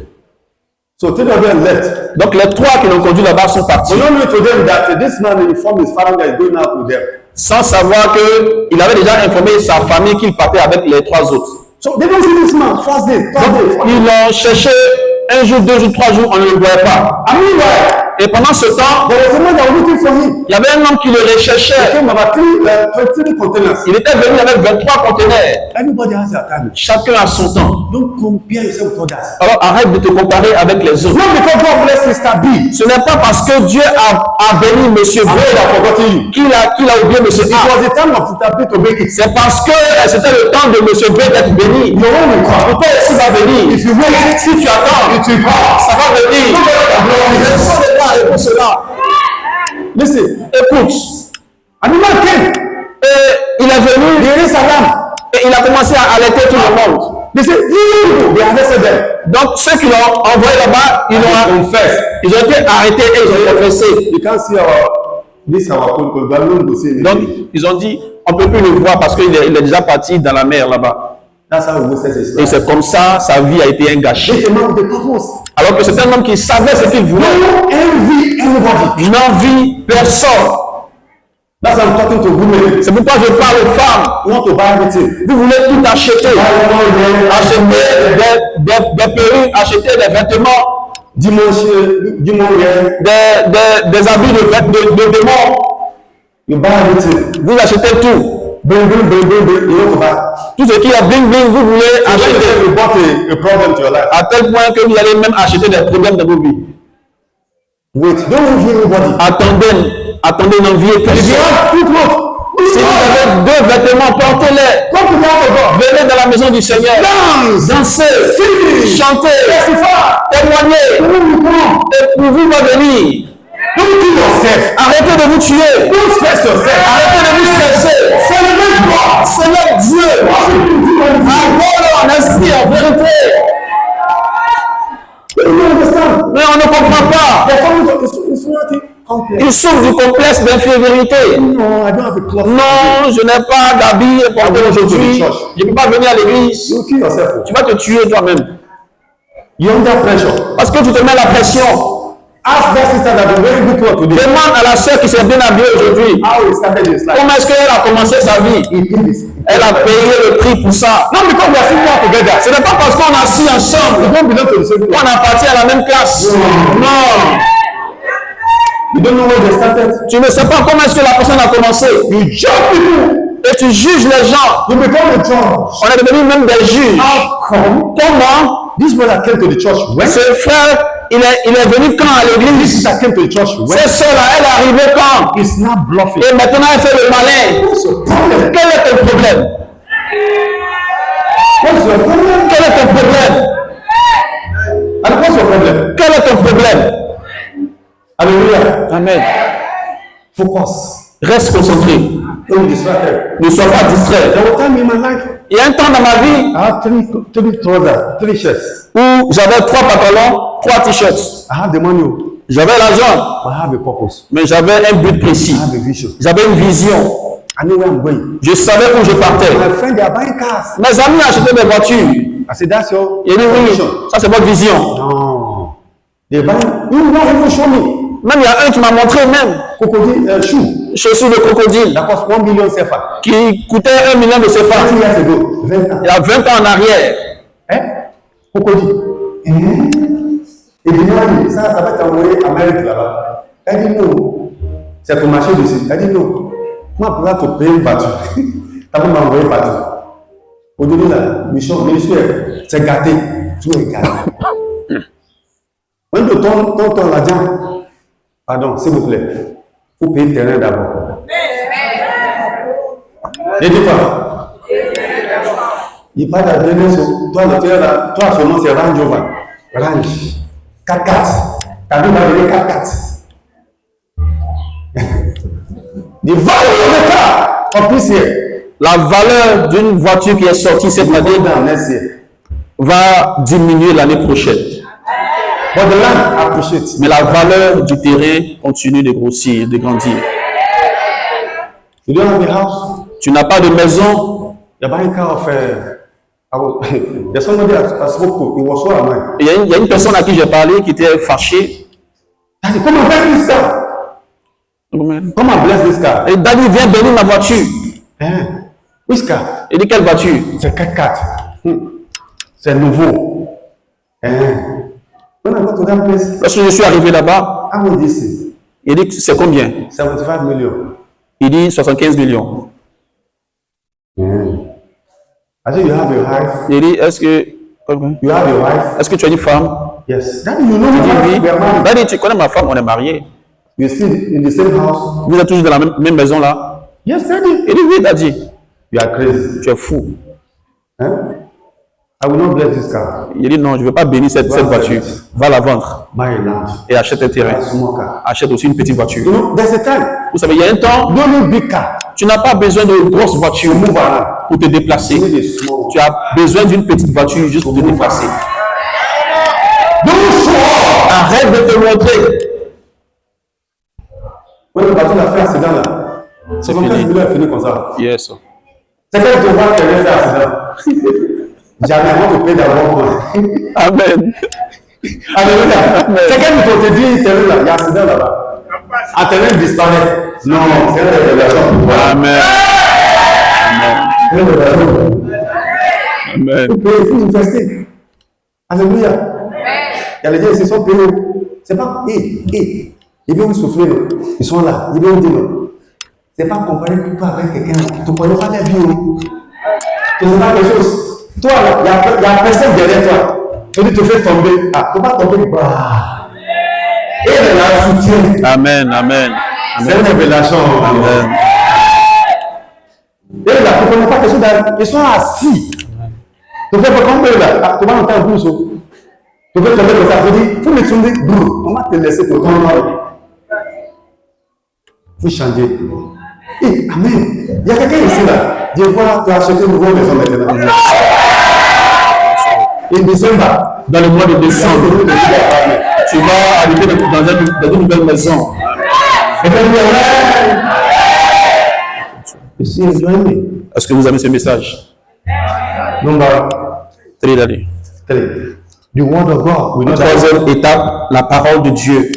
So three of them left. Donc les trois qui l'ont conduit là-bas sont partis. But not knowing to them that this man informed his father that he's going out with them. Sans savoir qu'il avait déjà informé sa famille qu'il partait avec les trois autres. So they don't see this man. First day, third day, fourth day. Ils l'ont cherché un jour, deux jours, trois jours, on ne le voyait pas. I mean, why? Et pendant ce temps, There was a man that was looking for him. il y avait un homme qui le He recherchait. came about 23 containers. Il était venu avec 23 conteneurs. Everybody has their time. Chacun a son temps. Don't compare yourself with others. Alors arrête de te comparer avec les autres. Not because God bless Sister B. Ce n'est pas parce que Dieu a béni Monsieur B God has forgotten you. qu'il a oublié Monsieur It A. was the time of Sister B to make it. C'est parce que c'était le temps de Monsieur B d'être béni. Your own will come. Toi aussi va venir. If you wait, Si tu attends, it will come. ça va venir. Personne n'est pas pour cela. Listen. Écoute. Animal came. Et il est venu. He raised Adam. Et il a commencé à alerter tout le monde. They said, you, they arrested them. Donc ceux qui l'ont envoyé là-bas, ils ont été arrêtés et ils ont confessé. You can't see our code. Donc ils ont dit, on ne peut plus le voir parce qu'il est déjà parti dans la mer là-bas. That's how we say this. Et c'est comme ça, sa vie a été un gâchis. It's a man with a purpose. Alors que c'est un homme qui savait ce qu'il voulait. Don't envy anybody. Il n'envie personne. That's why I'm talking to women. C'est pourquoi je parle aux femmes. You want to buy everything. Vous voulez tout acheter. Acheter des perruques, acheter des vêtements, des habits de démons. You buy everything. Vous achetez tout. Bling. You want to buy. Tout ce qui est bling, vous voulez acheter. You bought a problem to your life. À tel point que vous allez même acheter des problèmes de vos vies. Wait, don't envy anybody. Attendez, n'enviez personne. Si vous avez deux vêtements, portez-les. Venez dans la maison du Seigneur. Dansez, chantez, témoignez. Éprouvez va venir. Arrêtez de vous tuer. Arrêtez de vous stresser. Célèbre Dieu. Adore en esprit, en vérité. Mais on ne comprend pas. Ils souffrent du complexe d'infériorité. Non, je n'ai pas d'habit à porter aujourd'hui. Je ne peux pas venir à l'église. Tu vas te tuer toi-même. Parce que tu te mets la pression. Demande à la sœur qui s'est bien habillée aujourd'hui. Comment est-ce qu'elle a commencé sa vie? Elle a payé le prix pour ça. Non, Ce n'est pas parce qu'on est assis ensemble qu'on appartient à la même classe. Non. You don't know where they started. Tu ne sais pas comment est-ce que la personne a commencé. You judge people. Et tu juges les gens. You become a judge. On est devenu même des juges. How come? Comment? This brother came to the church when? Ce frère, il est venu quand à This l'église? sister came to the church when? Cette soeur-là, elle est arrivée quand? It's not bluffing. Et maintenant, elle fait le malin. What's your problem? Quel est ton problème? What's your problem? Quel est ton problème? And what's your problem? Quel est ton problème? Hallelujah. Amen. Focus. Reste concentré. Don't be distracted. Ne sois pas distrait. There was time in my life. Il y a un temps dans ma vie I had three trousers, 3 shirts. où j'avais 3 pantalons, 3 t-shirts. I have the money. J'avais l'argent, I have a purpose. mais j'avais un but précis. I have a vision. J'avais une vision. I know where I'm going. Je savais où je partais. My friend, they are buying cars. Mes amis achetaient des voitures. I said, that's your Il dit oui, vision. ça c'est votre vision. No. They buy. You don't even show me. Même il y a un qui m'a montré même Crocodile shoe. chaussures de crocodile That cost 1 million CFA. qui coûtait 1 million de 20 CFA. years ago. 20 ans. Il y a 20 ans en arrière. Hein? Crocodile. Et bien, ça va être envoyé en Amérique là-bas. Elle dit non. C'est ton marché dessus. Elle dit non. Moi, pour te payer une voiture, t'as pas m'envoyer partout. Aujourd'hui, là, mission, c'est gâté. Tout est gâté. Quand tu ton l'argent, pardon, s'il vous plaît, il faut payer le terrain d'abord. Ne dis pas. Il parle de donner toi, le terrain là, toi seulement c'est Range Rover. Range. 4x4. T'as vu, il va donner 4x4. The value of the car of this year. La valeur d'une voiture qui est sortie cette année Dans next year. va diminuer l'année prochaine. But the land appreciates. Mais la valeur du terrain continue de grossir, de grandir. You don't have a house. Tu n'as pas de maison. You're buying car of there's somebody I spoke to. It was so am I. Il y a une personne à qui j'ai parlé qui était fâchée. Daddy, come and bless this car. Come and bless this car. Et Daddy, viens bénir ma voiture. Which car? Il dit quelle voiture? C'est 4x4. C'est nouveau. When I go to that place, Lorsque je suis arrivé là-bas, how much is it? il dit c'est combien? 75 million. Il dit 75 millions. I think you have your wife. Il dit est-ce que You have your wife. est-ce que tu as une femme? Yes. Daddy, you know Il dit my oui. wife. We are married. Daddy, tu connais ma femme, on est mariés. You still in the same house. Vous êtes toujours dans la même maison là? Yes, Daddy. Il dit oui, Daddy. You are crazy. Tu es fou. Huh? I will not bless this car. Il dit non, je ne veux pas bénir cette voiture. Va la vendre Buy a land. et achète un terrain. Buy a small car. Achète aussi une petite voiture. You know, there's a time. Vous savez, il y a un temps, Don't need big car. tu n'as pas besoin de grosses voitures Move around. pour te déplacer. You need a small. Tu as besoin d'une petite voiture juste pour te déplacer. Don't show off. Arrête de te montrer. Quand le bateau a fait accident là, c'est comme ça fini. que le a fini comme ça. Yes. C'est quand tu vois quelqu'un faire accident. Jamais on te paye d'abord quoi. Amen. Alléluia. C'est quand tu te dis, il y a accident là-bas. Un terrain disparaît. Non, c'est une révélation. Amen. Une révélation. Amen. Il faut investir. Alléluia. Il y a les gens, ils se sont payés. C'est pas, ils viennent souffrir. Ils sont là. Ils viennent dire non. C'est pas comparer tout avec quelqu'un. Tu ne connais pas la vie. Tu ne sais pas quelque chose. Toi, il y a personne derrière toi. Tu te fais tomber. Ah, tu ne peux pas tomber. Et elle la soutient. Amen. Amen. C'est une révélation. Amen. Et là, tu ne connais pas quelque chose. Ils sont assis. Tu fais comme eux là. Ah, tu vas entendre un pouce. Tu veux tomber comme ça. Tu dis, il faut me tourner. On va te laisser pour ton nom. Il faut changer. Et amen. Il y a quelqu'un ici là. Dieu voit, tu as acheté une nouvelle maison maintenant. Et décembre, Dans le mois de décembre, tu vas arriver dans une nouvelle maison. Est-ce que vous avez ce message? Number Très d'aller. 3. The word of God. We know that. Troisième étape, la parole de Dieu.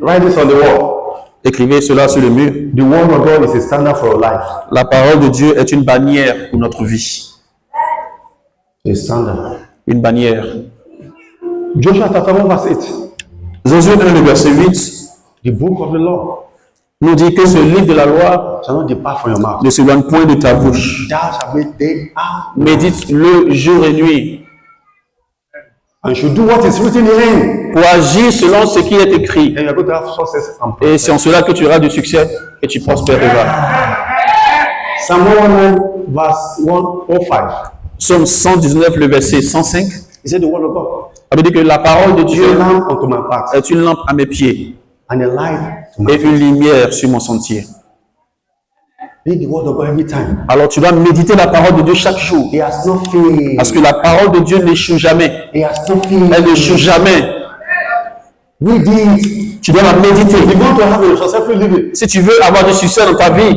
Write this on the wall. Écrivez cela sur le mur. The word of God is a standard for our life. La parole de Dieu est une bannière pour notre vie. A standard. Une bannière. Joshua chapter 1 verse 8. Josué 1, le verset 8, The book of the law nous dit que ce livre de la loi shall not depart from your mouth. ne s'éloigne point de ta bouche. Thou shalt make day out. Médite-le jour et nuit And should do what is written in. pour agir selon ce qui est écrit. And you are going to have success and Et c'est en cela que tu auras du succès et tu prospéreras. Psalm 119 verse 105. Psaume 119, le verset 105, He said the word of God ça veut dire que la parole de is a Dieu lamp unto my path est une lampe à mes pieds and a light to my et une lumière sur mon sentier. Read the word of God every time. Alors tu dois méditer la parole de Dieu chaque jour. He has no faith. Parce que la parole de Dieu n'échoue jamais. He has no faith. Elle n'échoue jamais. Read it. Tu dois la méditer. If you want to have a successful living, Si tu veux avoir du succès dans ta vie,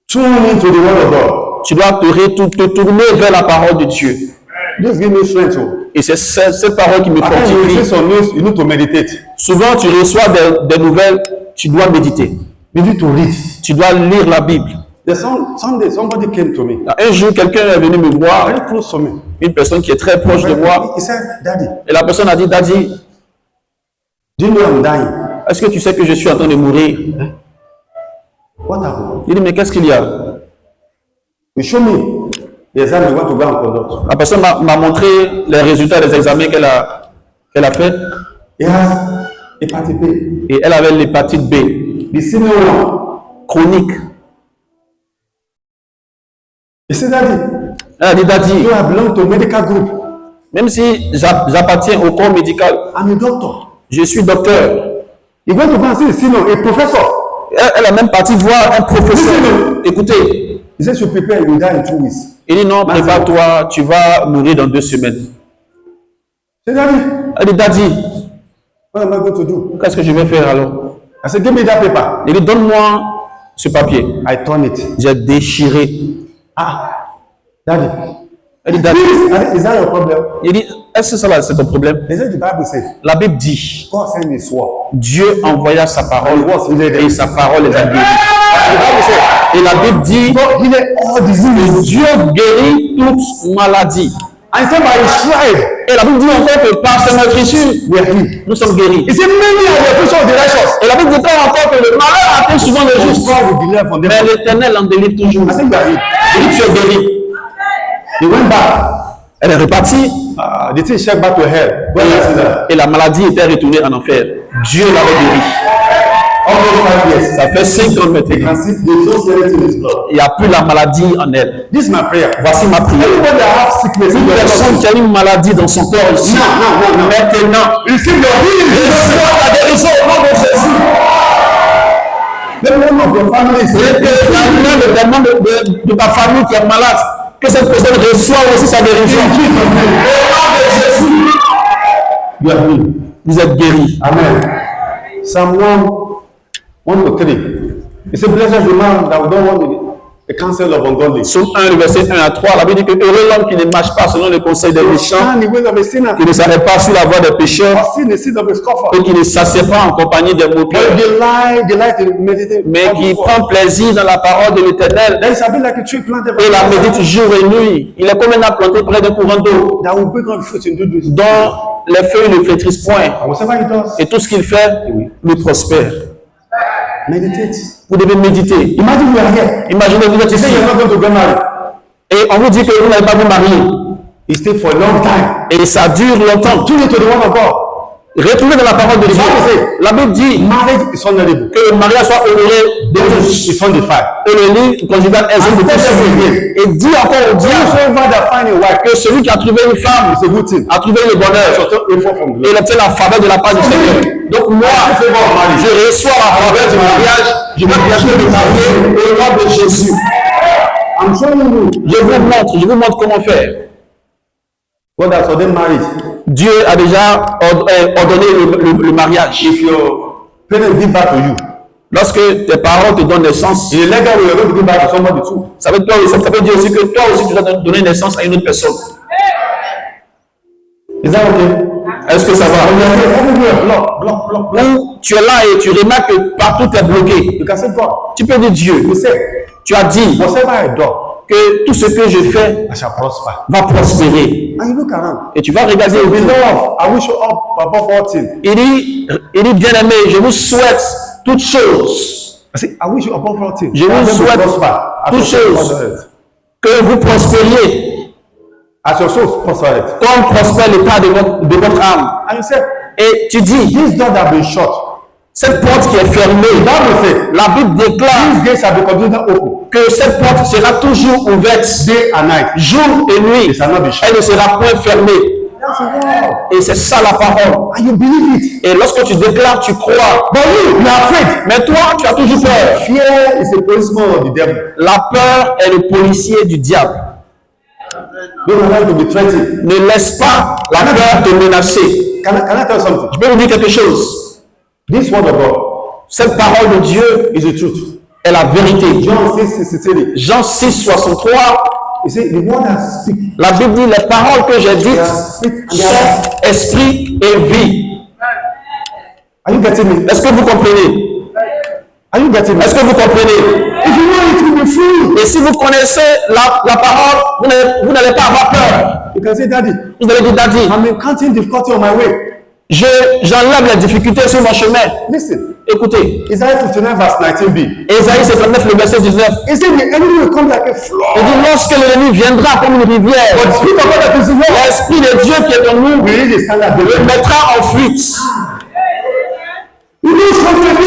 tune into the word of God. tu dois te tourner vers la parole de Dieu. Just give me strength. Et c'est cette parole qui me After you receive fortifie. some news, you need to meditate. Souvent, tu reçois des nouvelles, tu dois méditer. You need to read. Tu dois lire la Bible. There's Sunday, somebody came to me, Un jour, quelqu'un est venu me voir, very close to me. une personne qui est très proche de moi, He said, Daddy, et la personne a dit, Daddy, do you know I'm dying? est-ce que tu sais que je suis en train de mourir? What happened? Il dit, mais qu'est-ce qu'il y a? You show me the exam you want to go and conduct. La personne m'a montré les résultats des examens qu'elle a fait, He has hepatitis B. et elle avait l'hépatite B, The senior one. chronique. He said, Daddy, Elle a dit, Daddy, you I belong to a medical group. même si j'appartiens au corps médical, I'm a doctor. je suis docteur. He went to go and see the senior, a professor. Elle est même partie voir un professeur. Écoutez, He said, you prepare, you will die in 2 weeks. il dit non, prépare-toi, tu vas mourir dans 2 semaines. He said, Daddy, Elle dit, Daddy, what am I going to do? qu'est-ce que je vais faire alors? I said, give me that paper. Il dit, donne-moi ce papier. I turn it. J'ai déchiré. Ah, Daddy. Elle dit, Daddy, Is that your problem? il dit, est-ce que ça c'est ton problème? He said, the Bible says, La Bible dit, God sent his word. Dieu envoya sa parole et sa parole les a guéris. The Bible says, Et la Bible dit God healed all diseases. que Dieu guérit toute maladie. And he said, by his stripe, Et la Bible dit encore que par sa meurtrissure, we are healed. nous sommes guéris. He said, many are the afflictions of the righteous. Et la Bible dit pas encore que le malheur atteint souvent les But justes. God will deliver from them. Mais l'Éternel en délivre toujours. I said, we are healed. Il dit, tu es guéri. He went back. Elle est repartie The thing checked back to hell. God has said that. et la maladie était retournée en enfer. Dieu l'avait guéri. Almost 5 years. Ça fait 5 ans You maintenant. can see they don't see anything in his blood. Il n'y a plus la maladie en elle. This is my prayer. Voici ma prière. Everybody that have sickness in Une your personne body. qui a une maladie dans son corps ici, No. maintenant, Receive your healing. reçois la guérison au nom de Jésus. The name of your family is Et que l'un des membres de ta famille qui est malade, que cette personne reçoit aussi sa guérison. in Jesus' name. Au nom de Jésus, You are healed. vous êtes guéris. Amen. Psalm 1 to 3. It says, blessed is the man that don't want the counsel of ungodly. Psaume 1, le verset 1 à 3, la Bible dit que heureux l'homme qui ne marche pas selon le conseil des méchants, Stand in the way of a sinner. qui ne s'arrête pas sur la voie des pécheurs, Or sit in the seat of a scoffer. et qui ne s'assied pas en compagnie des moqueurs, But delight in meditating. mais qui prend plaisir dans la parole de l'Éternel Then it shall be like a tree planted et la médite jour et nuit. Il est comme un arbre planté près d'un courant d'eau, that will bring on fruit in due season. dont les feuilles ne flétrissent point, And whatever he does, et tout ce qu'il fait lui prospère. meditate. Vous devez méditer. Imagine you are here. Imaginez vous êtes You say ici you're not going to get married. et on vous dit que vous n'allez pas vous marier You stay for a long time. et ça dure longtemps. Tune into the word of God. Retrouvez dans la parole de Dieu. La Bible dit Marriage is honorable. que le mariage soit honoré de tous. It's undefiled. Et le lit conjugal est de tous. Et dit encore au diable Whoever that find a wife que celui qui a trouvé une femme is a good thing. a trouvé le bonheur et il obtient la faveur de la part du Seigneur. Donc moi, je reçois la faveur du mariage. Je vais bientôt me marier au nom de Jésus. I'm showing you. Je vous montre comment faire. God has ordained marriage. Dieu a déjà ordonné le mariage. If your parents give back to you, Lorsque tes parents te donnent naissance, in a legal way, you're going to give back to somebody too. ça veut dire aussi que toi aussi tu dois donner naissance à une autre personne. Is that okay? Est-ce que ça va? Everywhere, block. Ou tu es là et tu remarques que partout tu es bloqué. You can say, God, Tu peux dire Dieu, you say, tu as dit whatever I do, que tout ce que je fais I shall prosper. va prospérer. And you look around. Et tu vas regarder autour. Beloved, I wish you up above all things. Il dit, bien aimé, je vous souhaite toutes choses. I say, I wish you above all things. Je vous That you souhaite prosper. As toutes your soul choses. prospereth. Que vous prospériez As your soul prospereth. comme prospère l'état de votre âme. And you say, Et tu dis, this door that has been shut, cette porte qui est fermée, la Bible déclare these gates shall be continually open. que cette porte sera toujours ouverte, Day and night. jour et nuit. It shall not be shut. Elle ne sera point fermée. That's a word. Et c'est ça la parole. And you believe it. Et lorsque tu déclares, tu crois. But you are afraid. Mais toi, tu as toujours peur. Fear is a policeman of the devil. La peur est le policier du diable. Don't allow you to be threatened. Ne laisse pas la peur te menacer. Can I tell you something? Je peux vous dire quelque chose. This word of God Cette parole de Dieu is the truth. est la vérité. John 6:63. Jean 6, 63, He said, the word that speak. la Bible dit les paroles que j'ai dites sont esprit et vie. Are you getting me? Est-ce que vous comprenez? Are you getting me? Est-ce que vous comprenez? If you know it, will be free. Et si vous connaissez la parole, vous n'allez pas avoir peur. You can say, Daddy, Vous allez dire, Daddy, I'm encountering difficulty on my way. j'enlève les difficultés sur mon chemin. Listen, Écoutez, Isaiah 59 verse 19b. Ésaïe 59, le verset 19. He said, the enemy will come like a flood. Il dit, lorsque l'ennemi viendra comme une rivière, But the spirit of God that is in you l'esprit de Dieu qui est en nous will raise a standard. le mettra en fuite. You lose something.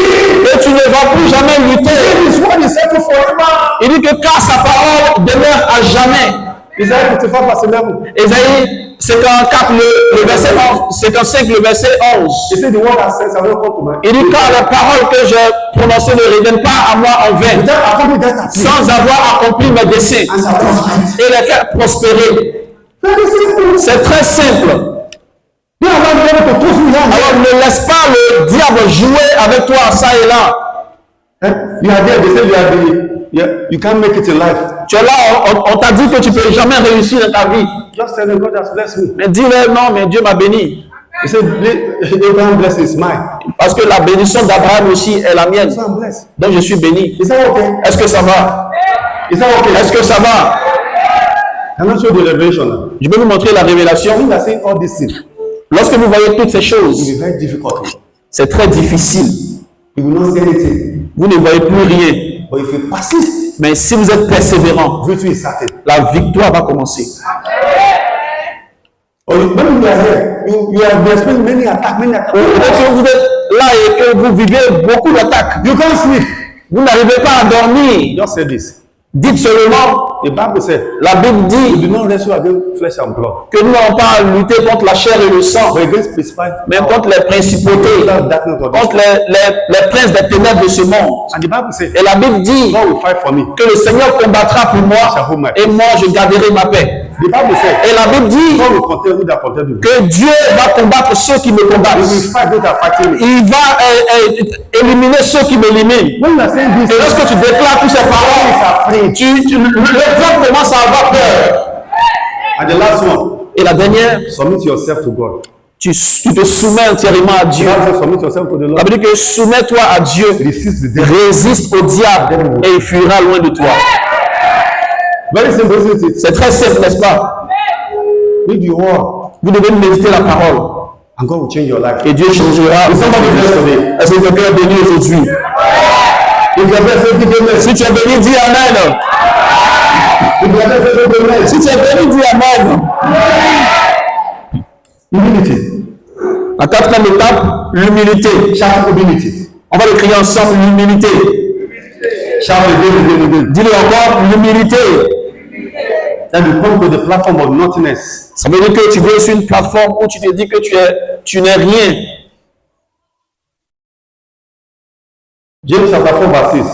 Et tu ne vas plus jamais lutter. This one is settled forever. Il dit que car sa parole demeure à jamais. Isaiah 55 verse 11. Ésaïe 54, le verset 11, 55, le verset 11. He said, the word that says, I will come to my. Il dit car les paroles que j'ai prononcées ne reviennent pas à moi en vain, Without accomplishing that action, sans avoir accompli mes desseins and shall prosper. et les faire prospérer. Very simple. C'est très simple. You are not able to toss me down. Alors ne laisse pas le diable jouer avec toi ça et là. You are there, they say you are the, you can't make it in life. Tu es là, on t'a dit que tu ne peux jamais réussir dans ta vie. Just tell them God has blessed me. Mais dis-leur non, mais Dieu m'a béni. He said, Abraham blessed is mine. Parce que la bénédiction d'Abraham aussi est la mienne. So I'm blessed. Donc je suis béni. Is that okay? Est-ce que ça va? Is that okay? Est-ce que ça va? I'm not sure the revelation now. Je vais vous montrer la révélation. When you are saying all these things, it Lorsque vous voyez toutes ces choses, will be very difficult. c'est très difficile. You will not see anything. Vous ne voyez plus rien. But if you persist, Mais si vous êtes persévérant, victory is certain. la victoire va commencer. Or when you are here, you have experienced many attacks, Peut-être que vous êtes là et que vous vivez beaucoup d'attaques, you can't sleep. vous n'arrivez pas à dormir, Just say this. dites seulement, The Bible says, la Bible "We dit do not wrestle against flesh and blood, que nous n'avons pas à lutter contre la chair et le sang, but against principalities, mais contre les principautés, darkness of this contre les princes des ténèbres de ce monde. And the Bible says, Et la Bible dit God will fight for me. que le Seigneur combattra pour moi et moi je garderai ma paix. The Bible says, Et la Bible dit God will contend with that contend with me. que Dieu va combattre ceux qui me He will combattent. fight those that are fighting me. Il va éliminer ceux qui m'éliminent. When you are saying Et this, lorsque tu déclares tous ces paroles, le peuple commence à avoir peur. and the last one, Et la dernière, submit yourself to God. tu te soumets entièrement à The Dieu. Bible says, submit yourself to the Ça Lord. veut dire que soumets-toi à Dieu, Resist the devil. résiste au diable et il fuira loin de toi. Very simple, isn't it? C'est très simple, n'est-ce pas? Read the word, Vous devez méditer la parole and God will change your life. et Dieu changera. Est-ce que quelqu'un est béni aujourd'hui? If you are blessed, give amen. Si tu es béni, dis Amen. If you are blessed, give amen. Si tu es béni, dis Amen. Humility. La quatrième étape, l'humilité. Shout humility. On va le crier ensemble, l'humilité. Shout again. Dis-le encore, l'humilité. And you come to the platform of nothingness. Ça veut dire que tu veux sur une plateforme où tu te dis que tu n'es rien. James chapter 4 verse 6.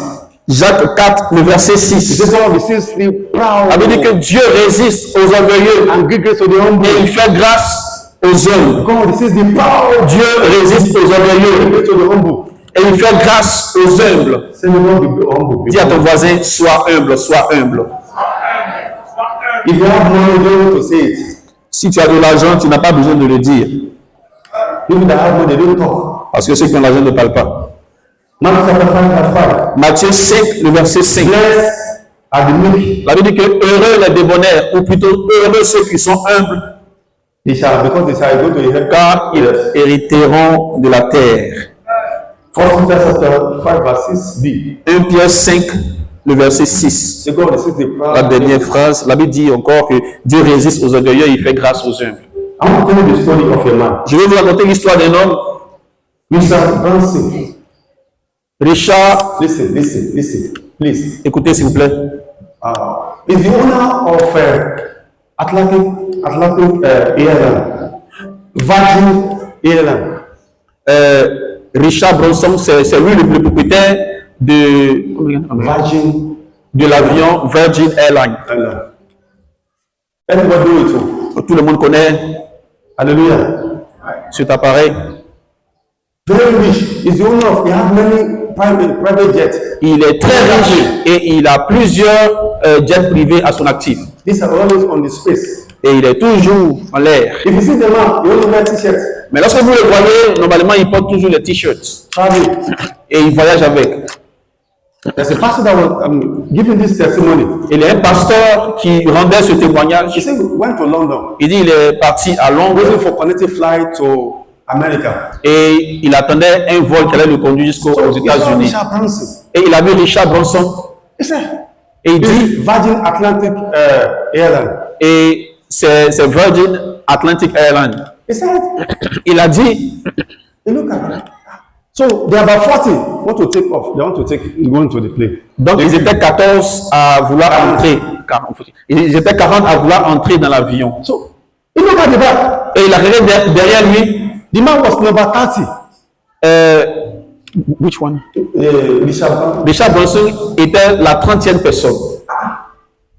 Jacques 4, le verset It 6. says, God receives the proud Ça veut dire que Dieu résiste aux orgueilleux and give grace to the humble. et il fait grâce aux hommes. God receives the proud Dieu résiste aux orgueilleux grace to the humble. et il fait grâce aux humbles. Say the Lord be humble. Dis à ton voisin, sois humble, sois humble. If you have money, you don't need to say it. Si tu as de l'argent, tu n'as pas besoin de le dire. People that have money, they don't talk. Parce que ceux qui ont l'argent ne parlent pas. Matthew chapter 5 verse 5. Matthieu 5, le verset 5. Blessed are the meek. La Bible dit que heureux les débonnaires, ou plutôt heureux ceux qui sont humbles, Because they shall go to heaven. car ils hériteront de la terre. 1 Peter chapter 5 verse 6b. 1 Pierre 5, le verset 6. Say God receives the proud. La dernière phrase, la Bible dit encore que Dieu résiste aux orgueilleux et il fait grâce aux humbles. I want to tell you the story of a man. Je vais vous raconter l'histoire d'un homme, Mr. Branson. Richard. Listen, please. Écoutez s'il vous plaît. Is the owner of Atlantic Airline, Virgin Airline. Richard Branson, c'est lui le propriétaire de l'avion Virgin Airlines. Everybody know it too. Tout le monde connaît Hallelujah. cet appareil. Very rich. Is the owner of. He has many private jets. Il est très riche et il a plusieurs jets privés à son actif. These are always on the space. Et il est toujours en l'air. If you see the man, he only wear t-shirts. Mais lorsque vous le voyez, normalement, il porte toujours les t-shirts. Travel. Et il voyage avec. There's a pastor that was giving this testimony. Il y a un pasteur qui rendait ce témoignage. He said we went to London. Il dit il est parti à Londres Waiting for connecting flight to America. et il attendait un vol qui allait le conduire jusqu'aux États-Unis. Richard Branson. Et il a vu Richard Branson He said, et il dit, Virgin Atlantic Airline. et c'est Virgin Atlantic Airlines. He said, Il a dit, you look at it. So there are about 40 want to take off. They want to go into the plane. donc ils étaient 14 à vouloir entrer. Ils étaient 40 à vouloir entrer dans l'avion. So you look at the back. Et il a regardé derrière lui. The man was number 30. Which one? Richard. Richard Branson était la 30e personne.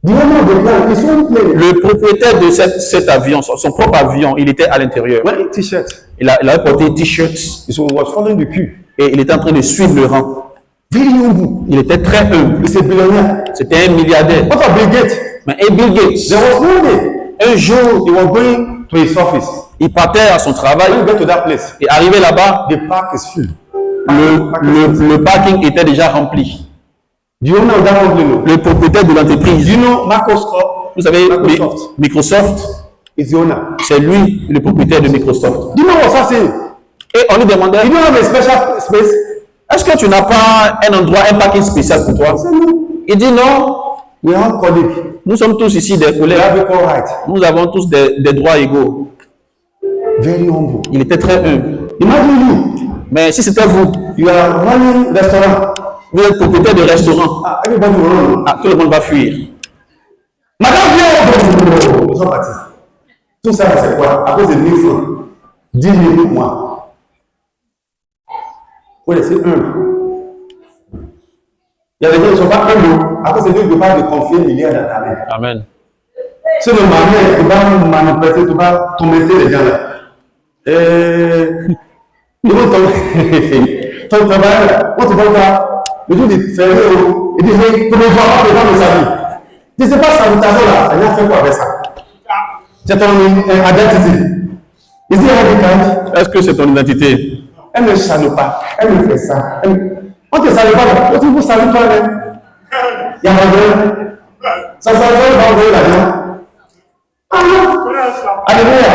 The owner of the plane, his own plane. Le propriétaire de cet avion, son propre avion, il était à l'intérieur. Wearing t-shirt. Il avait porté t-shirt So he was following the queue. et il était en train de suivre le rang. Very humble. Il était très humble. He's a billionaire. C'était un milliardaire. What of Bill Gates? Mais et Bill Gates, There was one day. un jour, He was going to his office. il partait à son travail When you get to that place, et arrivé là-bas, the park is full. le parking était déjà rempli. Do you know that company? Le propriétaire de Do l'entreprise, you know Microsoft? vous savez, Microsoft. Microsoft, Is the owner. c'est lui le propriétaire de Microsoft. Do you know what's happening? Et on lui demandait, You don't have a special space? est-ce que tu n'as pas un endroit, un parking spécial pour toi? I said, no. Il dit non, We have colleagues. nous sommes tous ici des We collègues, have equal rights. nous avons tous des droits égaux. Very humble. Il était très humble. Imagine you. Mais si c'était vous, you are running restaurant. vous êtes propriétaire de restaurant, Ah, everybody will run. tout le monde va fuir. Madame, viens! Ils sont partis. Tout ça, c'est quoi? À cause de 1000 francs. 10 000 pour moi. Il faut laisser un. Il y a des gens qui ne sont pas humbles. À cause de Dieu, il ne peut pas te confier un milliard dans ta main. Amen. Si le marié, tu vas manipuler, tu vas tormenter les gens là. Ils vont tomber. Ton travail là, quand tu vas faire, le jour du férié, il dit, tu ne me vois pas devant de sa vie. Tu ne sais pas salutation là, elle a fait quoi avec ça? C'est ton identité. Il dit, Est-ce que c'est ton identité? elle ne salue pas, elle me fait ça. On ne te salue pas, là. Si vous saluez toi-même, il y a un problème. Ça va envoyer là-dedans. Alléluia.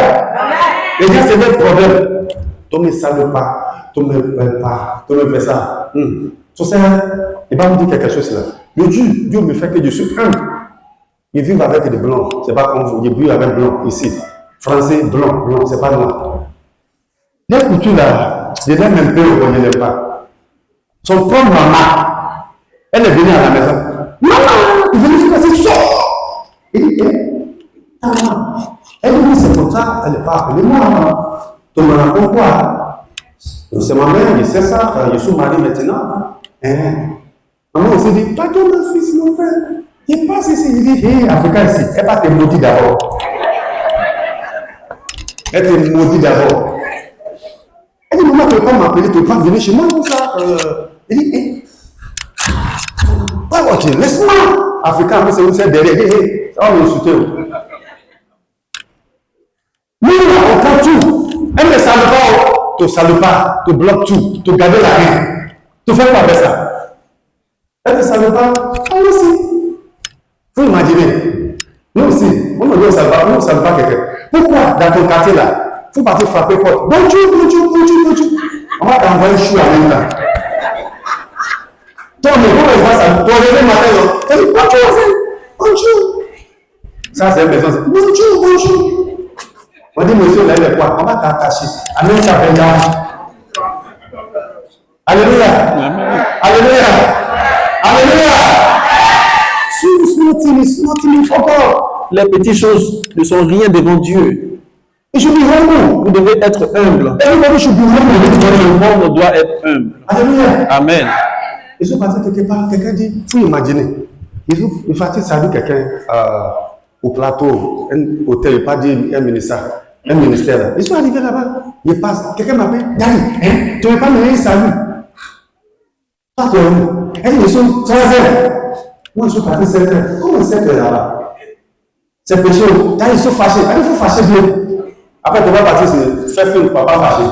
Les gens, c'est notre problème. Tu ne me salues pas, tu ne me fais pas, tu me fais ça. Tu sais, il va me dire quelque chose là. Le Dieu me fait que je suis humble. Ils vivent avec des blancs. C'est pas comme vous, ils vivent avec blancs ici. Français, blanc, c'est pas noir. Les coutumes là, je n'aime même pas, on ne l'aime pas. Son propre maman, elle est venue à la maison. Maman, il venait faire ça, sort. Il dit, maman. Elle dit, c'est comme ça, elle n'est pas appelée moi. Tu me racontes quoi? C'est ma mère, je sais ça, je suis marié maintenant. Maman aussi dit, pardon mon fils, mon frère. Il passe ici, il dit, hé, Africain ici, elle va te maudire d'abord. Elle te maudit d'abord. Elle dit, maman, tu ne peux pas m'appeler, tu ne peux pas venir chez moi comme ça. Il dit, hé. Ok, laisse-moi. Africain, c'est où c'est derrière. Hé, ça va m'insulter. Nous, on prend tout. Elle ne salue pas, tu ne salues pas, tu bloques tout, tu gardes la main. Tu fais quoi avec ça? Elle ne salue pas, elle aussi. Il faut imaginer. Nous aussi, on ne salue pas quelqu'un. Pourquoi dans ton quartier là, il faut partir frapper porte. Bonjour. On va t'envoyer chou en même temps. Toi, mais comment il va ça? Ton réveil matin, tu dis bonjour. Ça, c'est une personne. Bonjour. On dit, monsieur, là, il est quoi? On va t'attacher. Amen, ça fait là. Alléluia. Les petites choses ne sont rien devant Dieu. Et je dis humble. Vous devez être humble. Everybody should be humble. Le monde doit être humble. Alléluia. Amen. Ils sont partis quelque part, quelqu'un dit, il faut imaginer. Il faut saluer quelqu'un au plateau, un hôtel, il pas dire un ministère. Ils sont arrivés là-bas, ils passent, quelqu'un m'appelle, Dali, tu ne veux pas me dire salut. Pas toi, ils sont 3h. Moi, je suis parti 7h. Comment 7h là-bas? C'est péché. Ils sont fâchés. Il faut fâcher bien. Après, tu vas partir, c'est faire film, pas fâcher.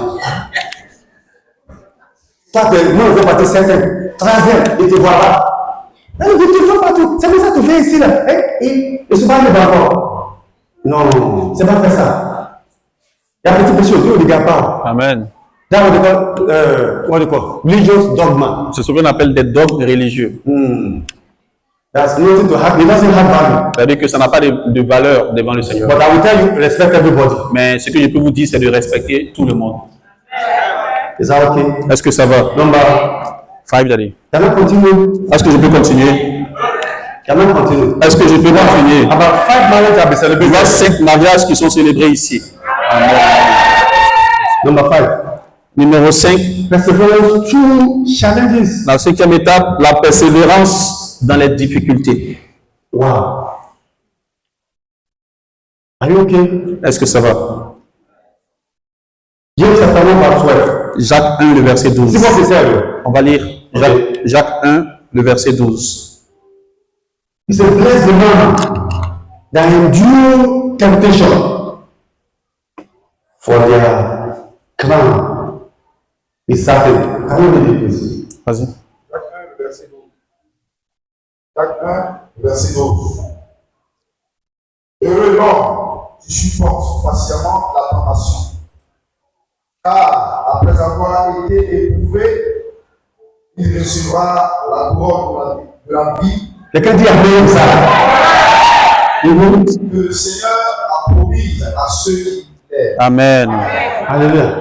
Toi, non, il faut partir 7h. 3h, il ne te voit pas. Il te voit partout. C'est pour ça que tu fais ici, là. Et je ne suis pas le d'accord. Non, c'est pas faire ça. Il y a un petit péché, Dieu ne regarde pas. Amen. Là, on dit quoi? Religious dogma. C'est ce qu'on appelle des dogmes religieux. That's nothing to have. It doesn't have value. C'est-à-dire que ça n'a pas de valeur devant le Seigneur. But I will tell you, respect everybody. Mais ce que je peux vous dire, c'est de respecter tout le monde. Is that okay? Est-ce que ça va? Number 5, Daddy. Can I continue? Est-ce que je peux continuer? Can I continue? Est-ce que je peux continuer? About 5 marriages have been celebrated. Il y a 5 mariages qui sont célébrés ici. Amen. Number 5. Numéro 5. Perseverance through challenges. La 5e étape, la persévérance dans les difficultés. Wow. Are you okay? Est-ce que ça va? James chapter 1 verse 12. Jacques 1, le verset 12. C'est quoi c'est ça? On va lire Jacques 1, le verset 12. He said, bless the man that endure temptation, for their crown is certain. Can you read it, please? Vas-y. Jacques 1, verset 12. Heureux l'homme qui supporte patiemment la tentation, car après avoir été éprouvé, il recevra la couronne de la vie Quelqu'un dit Amen ça. que le Seigneur a promise à ceux qui l'aiment. Amen. Alléluia.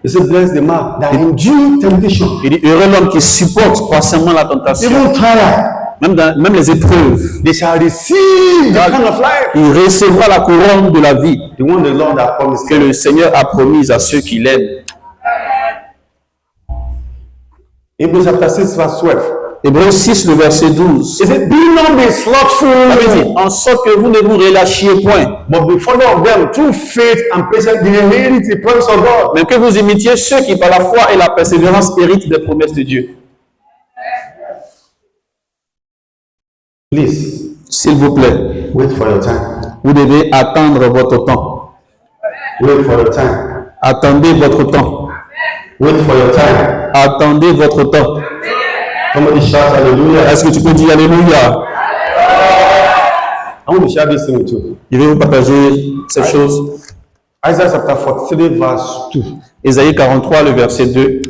He said, bless the man that endure temptation. Il dit, heureux l'homme qui supporte patiemment la tentation. Even trial. Même les épreuves. They shall receive the crown of life. Il recevra la couronne de la vie The one the Lord has promised. que le Seigneur a promise à ceux qui l'aiment. Hebrews chapter 6 verse 12. Hébreux 6, le verset 12. He said, be not be slothful, Ça veut dire, en sorte que vous ne vous relâchiez point, but be follower of them through faith and patience, the inherit the promise of God. mais que vous imitiez ceux qui, par la foi et la persévérance, héritent des promesses de Dieu. Please, S'il vous plaît, wait for your time. vous devez attendre votre temps. Wait for your time. Attendez votre temps. Wait for your time. Attendez votre temps. Somebody shout hallelujah. Est-ce que tu peux dire Alléluia? I want to share this thing with you. Je vais vous partager cette chose. Isaiah chapter 43 verse 2. Ésaïe 43, le verset 2.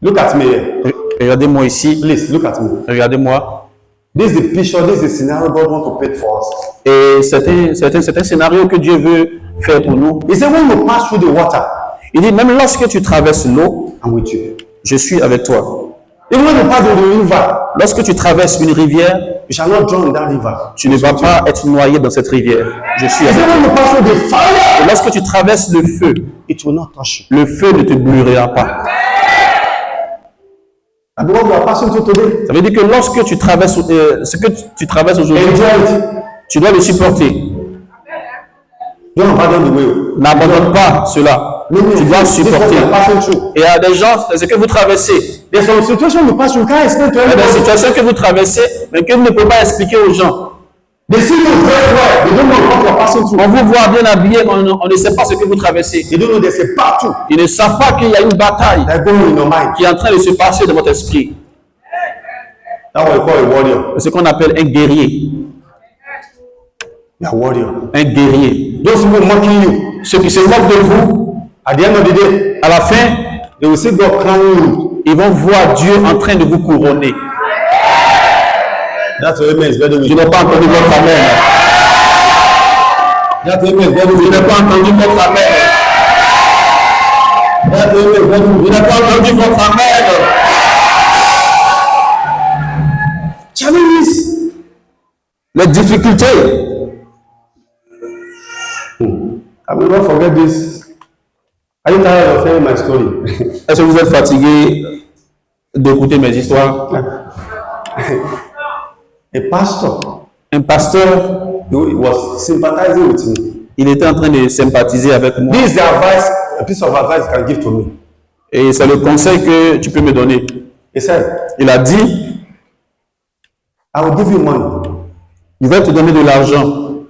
Look at me here. Regardez-moi ici. Please, look at me. Regardez-moi. This is the picture, this is the scenario God wants to paint for us. Et c'est un scénario que Dieu veut faire pour nous. He said, when you pass through the water, Il dit, même lorsque tu traverses l'eau, I'm with you. je suis avec toi. Even when you pass through the river, Lorsque tu traverses une rivière, you shall not drown in that river. tu ne vas pas être noyé dans cette rivière. Je suis He avec said, toi. when you pass through the fire, Et lorsque tu traverses le feu, it will not touch you. le feu ne te brûlera pas. And what you are passing through today, Ça veut dire que lorsque tu traverses ce que tu traverses aujourd'hui, enjoy it. tu dois le supporter. Don't abandon the way. N'abandonne pas cela. Tu dois This is what supporter. you are passing through. Et il y a des gens, c'est ce que vous traversez. There's some situation you pass, you can't explain to Il y a des anybody. situations que vous traversez, mais que vous ne pouvez pas expliquer aux gens. They see you dress well, they don't know what you are passing through. On vous voit bien habillé, on ne sait pas ce que vous traversez. They don't know there's a battle Ils ne savent pas qu'il y a une bataille that's going on in your mind. qui est en train de se passer dans votre esprit. That's what we call a warrior. C'est ce qu'on appelle un guerrier. You're a warrior. Un guerrier. Those people mocking you, Ceux qui se moquent de vous, at the end of the day, à la fin, they will see God crowning you. ils vont voir Dieu en train de vous couronner. That's what amen is very Je good. n'ai pas entendu votre amen. That's what amen is very Je good. n'ai pas entendu votre amen. That's what amen is very good. Je n'ai pas entendu votre amen. Challenges. Les difficultés. I will not forget this. Are you tired of hearing my story? Est-ce que vous êtes fatigué d'écouter mes histoires? A pastor, Un pasteur, he was sympathizing with me. il était en train de sympathiser avec moi. This is the advice, a piece of advice you can give to me. Et c'est le conseil que tu peux me donner. He said, Il a dit, I will give you money. je vais te donner de l'argent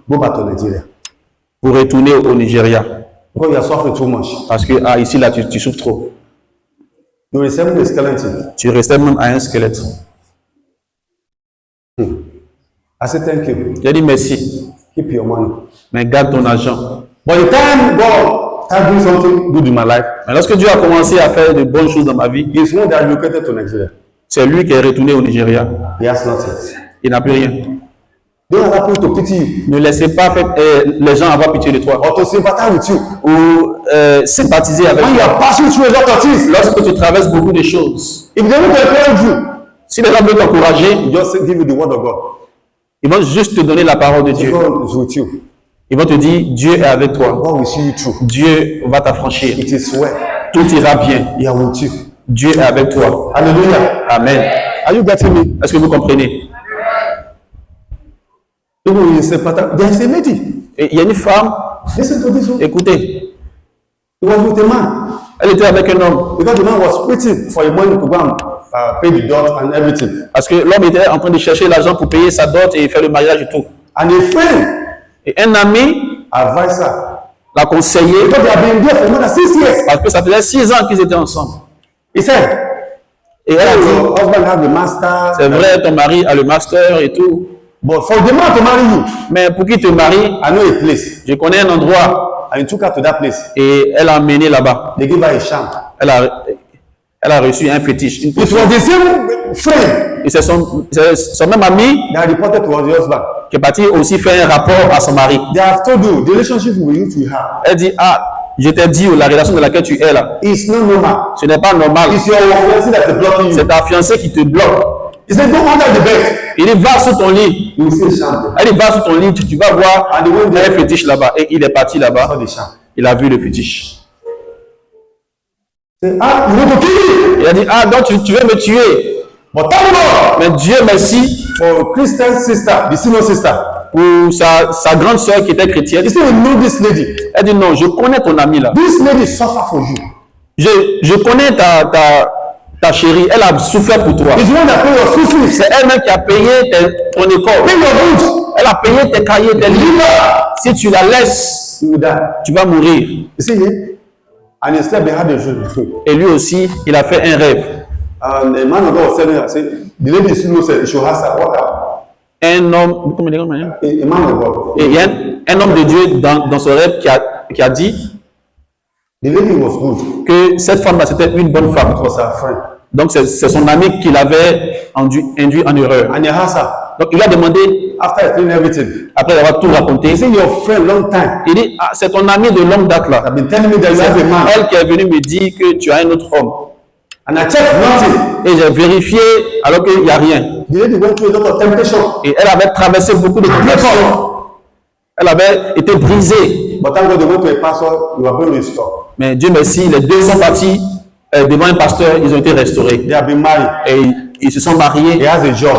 Go back to Nigeria. pour retourner au Nigeria. Because you are suffering too much. Parce que ici, là, tu souffres trop. You resemble a skeleton. Tu restais même à un squelette. I said, thank you. J'ai dit merci, Keep your money. mais garde ton argent. But the time God started doing something good in my life, Mais lorsque Dieu a commencé à faire de bonnes choses dans ma vie, he's one that relocated to Nigeria. c'est lui qui est retourné au Nigeria. He has nothing. Il n'a plus rien. Don't allow people to pity you Ne laissez pas les gens avoir pitié de toi or to sympathize with you. ou sympathiser avec When you toi. are passing through a lot of things, Lorsque tu traverses beaucoup de choses, if they don't encourage you, si les gens veulent t'encourager, they just give you the word of God. ils vont juste te donner la parole de Dieu. God is with you. Ils vont te dire, Dieu est avec toi. God will see you through. Dieu va t'affranchir. It is well. Tout ira bien. He is with you. Dieu est avec toi. Hallelujah. Amen. Are you getting me? Est-ce que vous comprenez? People will sympathize. There is a lady. Et il y a une femme, Listen to this one. écoutez, He was with a man. elle était avec un homme. Because the man was waiting for a money to go and pay the debt and everything. Parce que l'homme était en train de chercher l'argent pour payer sa dot et faire le mariage et tout. And a friend Et un ami advised her. l'a conseillé Because they have been there for more than 6 years. parce que ça faisait 6 ans qu'ils étaient ensemble. He said, Et elle a dit, your husband have the master. c'est vrai, ton mari a le master et tout. But for the man to marry you, Mais pour qu'il te marie, I know a place. je connais un endroit And he took her to that place. et elle a emmené là-bas. They gave her a sham. Elle a reçu un fétiche, une It was potion. the same friend Et c'est son même ami that reported to the husband. qui est parti aussi faire un rapport à son mari. They have told you the relationship with you to have. Elle dit, ah, Je t'ai dit, la relation dans laquelle tu es là, it's not normal. ce n'est pas normal. It's your fiancé that is blocking you. C'est ta fiancée qui te bloque. He said, go under the bed. Il dit, va sous ton lit. You will see a sham. Elle dit, va sous ton lit, tu vas voir un fétiche là-bas. Et il est parti là-bas. Saw the sham. Il a vu le fétiche. Say, ah, you want to kill me? Il a dit, ah, donc tu veux me tuer. But thank God Mais Dieu merci for Christian sister, the senior sister. pour sa grande sœur qui était chrétienne. He said, you know this lady. Elle dit, non, je connais ton ami là. This lady suffer for you. Je connais ta chérie, elle a souffert pour toi. It's the one that pay your school fees. C'est elle-même qui a payé ton école. Pay your books. Elle a payé tes cahiers, tes livres. Si tu la laisses, You will die. tu vas mourir. You see here? And he slept behind the dream. Et lui aussi, il a fait un rêve. And a man of God was telling her, say, the lady still knows that she has her what happened. Un homme, comment dire, manière? A man of God. Et il y a un homme de Dieu dans ce rêve qui a dit The lady was good. que cette femme-là, c'était une bonne femme. It was her friend. Donc, c'est son ami qui l'avait induit en erreur. And he asked her, Donc, il lui a demandé, after explaining everything, après avoir tout raconté, he said, your friend, long time. il dit, ah, c'est ton ami de longue date là. I've been telling me that you have a man. Elle qui est venue me dire que tu as un autre homme. And I checked nothing. Et j'ai vérifié alors qu'il n'y a rien. The lady went through a lot of temptation. Et elle avait traversé beaucoup de temptations. Elle avait été brisée. But thank God they went to a pastor, you are going to restore. Mais Dieu merci, les deux sont partis devant un pasteur, ils ont été restaurés. They have been married. Et ils se sont He mariés. has a job.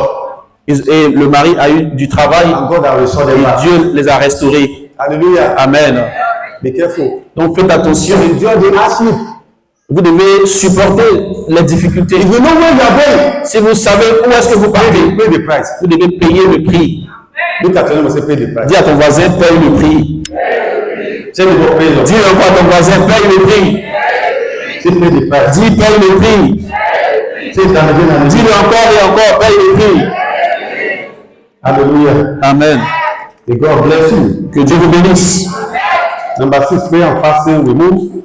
Et le mari a eu du travail. And God has restored them Et back. Dieu les a restaurés. Hallelujah. Amen. Be careful. Donc faites attention. Endure the hardship. Vous devez supporter les difficultés. If you know where you are going, Si vous savez où est-ce que vous partez, pay the price. vous devez payer le prix. Look at your neighbor and say, pay the price. Dis à ton voisin, paye le prix. Say the Lord, pay the Dis encore à ton voisin, paye le prix. Say pay the price. Dis, paye le prix. Say it again and again. Dis-le encore et encore, paye le prix. Hallelujah. Amen. May God bless you. Que Dieu vous bénisse. Number 6, prayer and fasting. We move.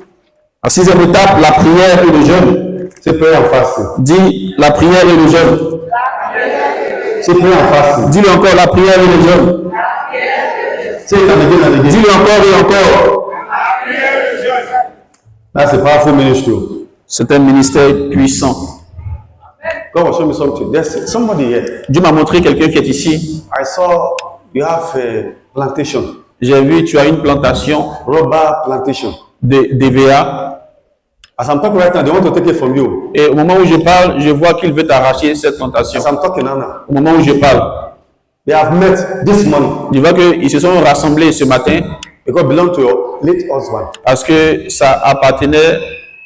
La sixième étape, la prière et le jeûne. Say prayer and fasting. Dis la prière et le jeûne. Say prayer and fasting. Dis-le encore, la prière et le jeûne. Say it again and again. Dis-le encore et encore. That's a powerful ministry. C'est un ministère puissant. God will show me something. There's somebody here. Dieu m'a montré quelqu'un qui est ici. I saw you have a plantation, J'ai vu, tu as une plantation rubber plantation. de DVA. As I'm talking right now, they want to take it from you. Et au moment où je parle, je vois qu'il veut t'arracher cette plantation. As I'm talking now, Au moment où je parle, they have met this morning. je vois qu'ils se sont rassemblés ce matin Because it belongs to your late husband. parce que ça appartenait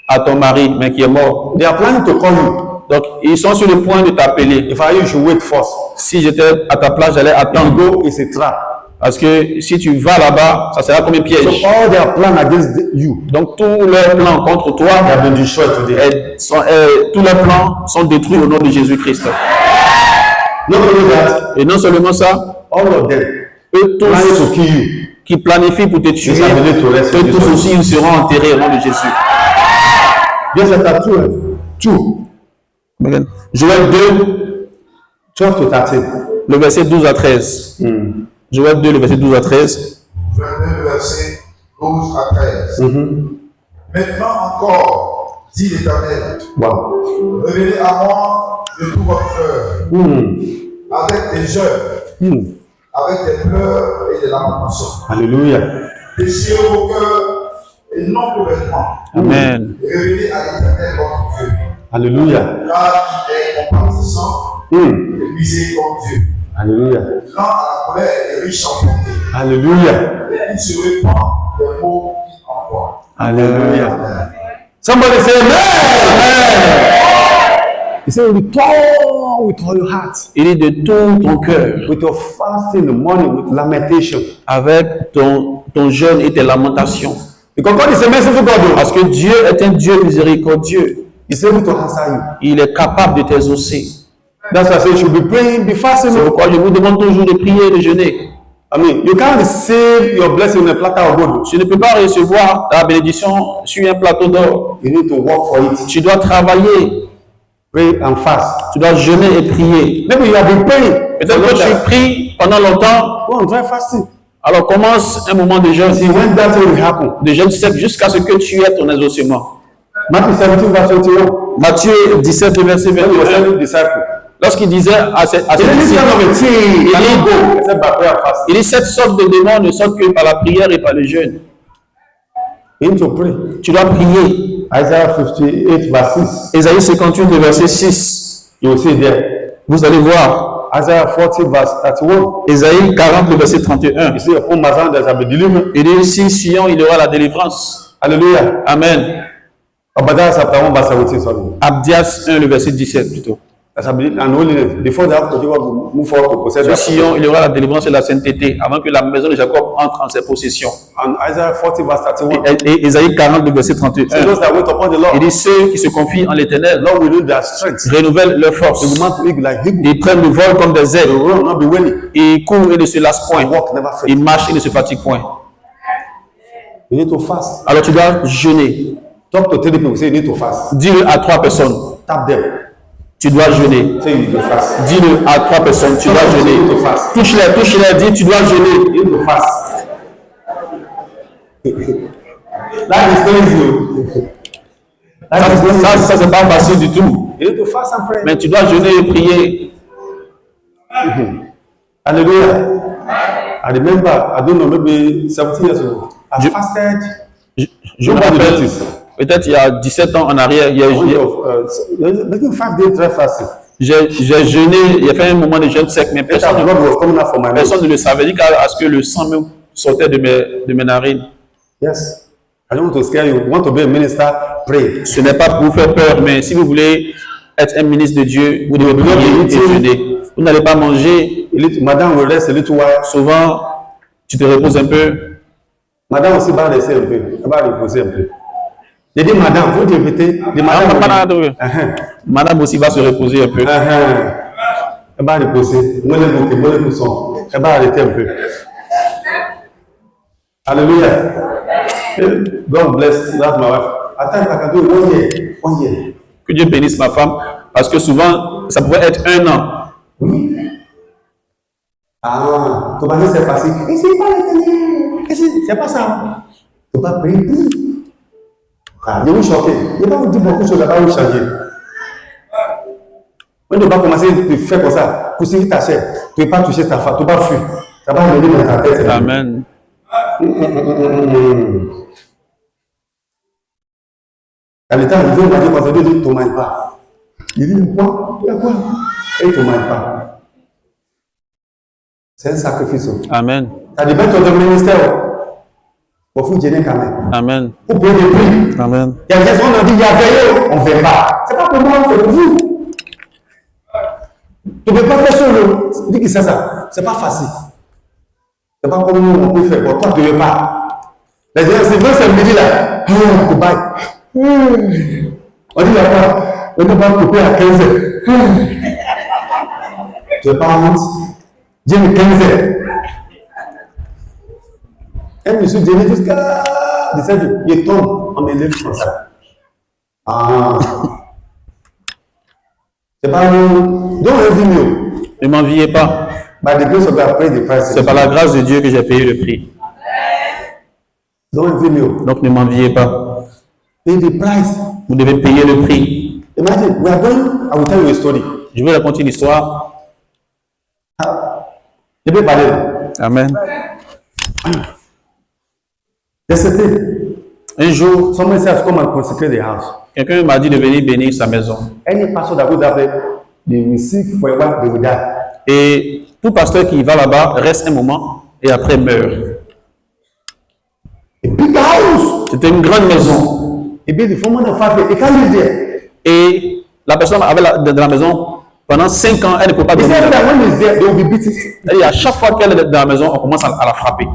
à ton mari, mais qui est mort. They are planning to call you. Donc, ils sont sur le point de t'appeler. If I you should wait first. Si j'étais à ta place, j'allais attendre. Go is a trap. Parce que si tu vas là-bas, ça sera comme un So piège. all their plan against you, Donc, tous leurs plans contre toi, they have been destroyed today. tous leurs plans sont détruits au nom de Jésus-Christ. Not only that, Et non seulement ça, all of them eux planning tous to kill you. qui planifient pour te tuer, Ils ont donné tout le reste. eux tous aussi, ils seront enterrés au nom de Jésus. Just chapter 12. 2. Joël 2, 12 to 13. le verset 12 à 13. Joël 2, le verset 12 à 13. Joël 2, verset 12 à 13. Maintenant encore, dit l'Éternel, Wow. revenez à moi de tout votre cœur, avec des jeûnes, avec des pleurs et des lamentations. Hallelujah. Déchirez vos cœurs et non vos vêtements. Amen. Et revenez à l'Éternel votre Dieu, Hallelujah. car il est compatissant et miséricordieux, Hallelujah. lent à la colère et riche en bonté. Hallelujah. Il se répand des mots qu'il envoie. Hallelujah. Somebody say amen. He said, with all your heart, Il est de tout ton cœur, with your fasting in the morning, with lamentation. avec ton jeûne et tes lamentations. Because God is a merciful God. Parce que Dieu est un Dieu miséricordieux. He's able to answer you. Il est capable de t'exaucer. That's why I say you should be praying, be fasting. C'est pourquoi je vous demande toujours de prier et de jeûner. I mean, you can't receive your blessing in a platter of gold. Tu ne peux pas recevoir ta bénédiction sur un plateau d'or. You need to work for it. Tu dois travailler, Pray and fast. tu dois jeûner et prier. Maybe you have been praying. Peut-être que tu pries pendant longtemps. Go on, try fasting. Alors commence un moment de jeûne, See, when that will happen, de jeûne sec jusqu'à ce que tu aies ton exaucement. Matthew 17, verse 21. Matthieu 17, verset When he was 21. telling the disciples, Lorsqu'il disait à ses "In any disciples, kind of a thing, you don't go except by prayer and fasting." il dit cette sorte de démons ne sortent que par la prière et par le jeûne. You need to pray. Tu dois prier. Isaiah 58, verse 6. Ésaïe 58, le verset 6. You will see it there. Vous allez voir. Isaiah 40, verse 31. Ésaïe 40, le verset 31. You see, upon my son there shall be deliverance. Il dit ici, Sion, il y aura la délivrance. Hallelujah. Amen. Obadiah chapter 1, verse 17, sorry. Abdias 1, le verset 17 plutôt. There shall be an holiness. Before they have to move forward to possess Sur their Sion, il y aura la délivrance et la sainteté avant que la maison de Jacob entre en ses possessions. And Isaiah 40, verse 31. Et Ésaïe 40, le verset So 31. those that wait upon the Lord, Il dit ceux qui se confient en l'Éternel Lord will need their strength. renouvellent leur They force. will mount wings like eagles. Ils prennent le vol comme des They ailes. will not be weary. Ils courent et ne se lassent point. Walk, never fail. Ils marchent et ne se fatiguent point. You need to fast. Alors tu dois jeûner. Talk to 3 people. Say you need to fast. Dis-le à 3 personnes. Tap them. Tu dois jeûner. Say you need to fast. Dis-le à 3 personnes. Tu dois You need to jeûner. fast. Touche-les, dis tu dois jeûner. You need to fast. That is crazy. That is crazy. Ça c'est pas facile du tout. You need to fast and pray. Mais tu dois jeûner et prier. Hallelujah. I remember, I don't know, maybe 17 years ago, I fasted. Je me Nobody rappelle, noticed. peut-être il y a 17 ans en arrière, Making 5 days dry fasting. j'ai jeûné, il y a fait un moment de jeûne sec, mais That time blood was coming out from my nose. personne ne le savait, dit qu'à ce que le sang me sortait de mes narines. Yes. I don't want to scare you. You want to be a minister? Pray. Ce n'est pas pour vous faire peur, mais si vous voulez être un ministre de Dieu, vous devez prier et jeûner. Vous n'allez pas manger. Madame will rest a little while. Souvent, tu te reposes un peu. Madame aussi va rester un peu. Elle va reposer un peu. J'ai dit madame, vous répétez. Madame aussi va se reposer un peu. Elle va reposer. Moi, les poussons. Elle va arrêter un peu. Alléluia. God bless. That's my wife. Attends, I can do 1 year. 1 year. Que Dieu bénisse ma femme, parce que souvent, ça pouvait être 1 an. Oui. Ah, ton mari c'est facile. Et c'est pas l'éternel. C'est pas ça. Tu vas prier. Ah, je vais vous choquer. Je vais vous dire beaucoup de choses, je vais vous changer. Quand tu vas commencer à faire comme ça, pour ce ta chair, tu ne vas pas toucher ta femme, tu ne vas pas fuir. Ça va venir dans ta tête. Amen. À l'état, il m'a dit, quand il dit, tu ne m'aimes pas. Il dit, quoi? Et tu ne m'aimes pas. C'est un sacrifice. Amen. Ça dépend de ton ministère. Il faut gêner quand même. Amen. Vous pouvez des prix. Amen. Il y a des gens qui ont dit, il y a veillé, on ne fait pas. Ce n'est pas pour moi, c'est pour vous. Tu ne peux pas faire solo. Dis que c'est ça. Ce n'est pas facile. Ce n'est pas comme nous, on peut faire. Pour toi, tu ne veux pas. Les gens, c'est vrai, c'est le midi là. Oh, bye. On dit, il n'y a pas. On ne peut pas couper à 15 heures. Tu n'es pas honte. J'ai mis 15 heures. Et je suis gêné jusqu'à 17 heures. Il tombe en mes lèvres comme ça. Ah. C'est pas nous. Don't envy me. Ne m'enviez pas. By the grace of God, pay the price. C'est par la grâce de Dieu que j'ai payé le prix. Don't envy me. Donc ne m'enviez pas. Pay the price. Vous devez payer le prix. Imagine, we are going, I will tell you a story. Je vais raconter une histoire. Je peux parler. Amen. Un jour, someone says, come and consecrate the house. Quelqu'un m'a dit de venir bénir sa maison. Any pastor that goes there, they will seek for a while, they will die. Et tout pasteur qui va là-bas reste un moment et après meurt. A big house. C'était une grande maison. He built it for more than 5 years. He can't live there. Et la personne avait dans la maison pendant 5 ans, elle ne peut pas He dormir. said that when he's there, they will be beaten. Et à chaque fois qu'elle est dans la maison, on commence à la frapper.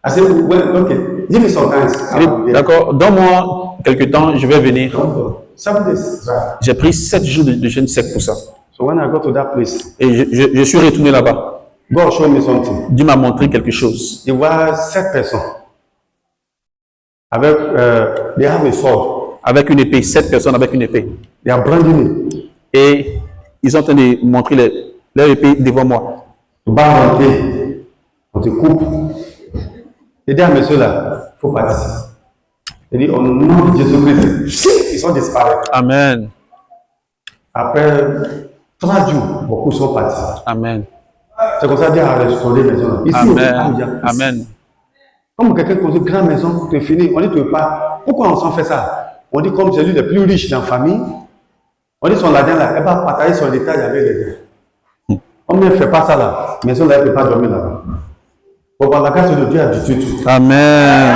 I said, well, okay, give me some time. Elle dit, d'accord, donne-moi quelques temps, je vais venir. 7 days. Right. J'ai pris 7 jours de jeûne sec pour ça. So when I got to that place, Et je suis retourné là-bas. God showed me something. Dieu m'a montré quelque chose. Il voit 7 personnes. Avec, they have a sword. Avec une épée, 7 personnes avec une épée. They are branding it. Et ils sont en train de montrer leur épée devant moi. To bow on on te coupe. Et dis à monsieur là, il faut partir. Il dit, au nom de Jésus-Christ, ils sont disparus. Amen. Après 3 jours, beaucoup sont partis. Amen. C'est comme ça Dieu a restauré les maisons. Ici, Amen. Amen. Comme quelqu'un construit une grande maison, tu es fini, on dit tu veux pas. Pourquoi on s'en fait ça? On dit comme c'est lui le plus riche dans la famille, on dit son ladin là, elle va partager son étage avec les gens. On ne fait pas ça là, mais maison là, elle ne peut pas dormir là-bas. Pour voir la grâce de Dieu habitue tout. Amen.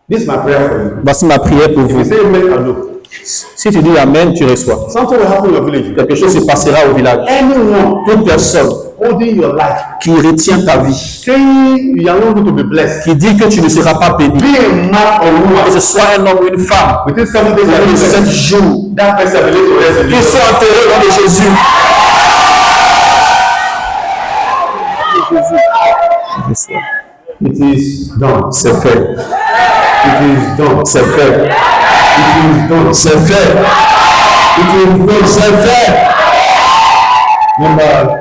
This is my prayer for you. Voici ma prière pour If you vous. say amen, I know. Si tu dis Amen, tu reçois. Something will happen in your village. Quelque chose se passera au village. Anyone Toute personne holding your life, qui retient ta vie, saying you are not going to be blessed, qui dit que tu ne seras pas béni, be a man or que woman, ce soit un homme ou une femme, within 7 days, dans 7 jours, that person will live to rest in qu'ils Jesus. soient enterrés dans le Jésus. It is done. C'est fait. It is done. C'est fait. It is done. C'est fait. It is done. C'est fait. Number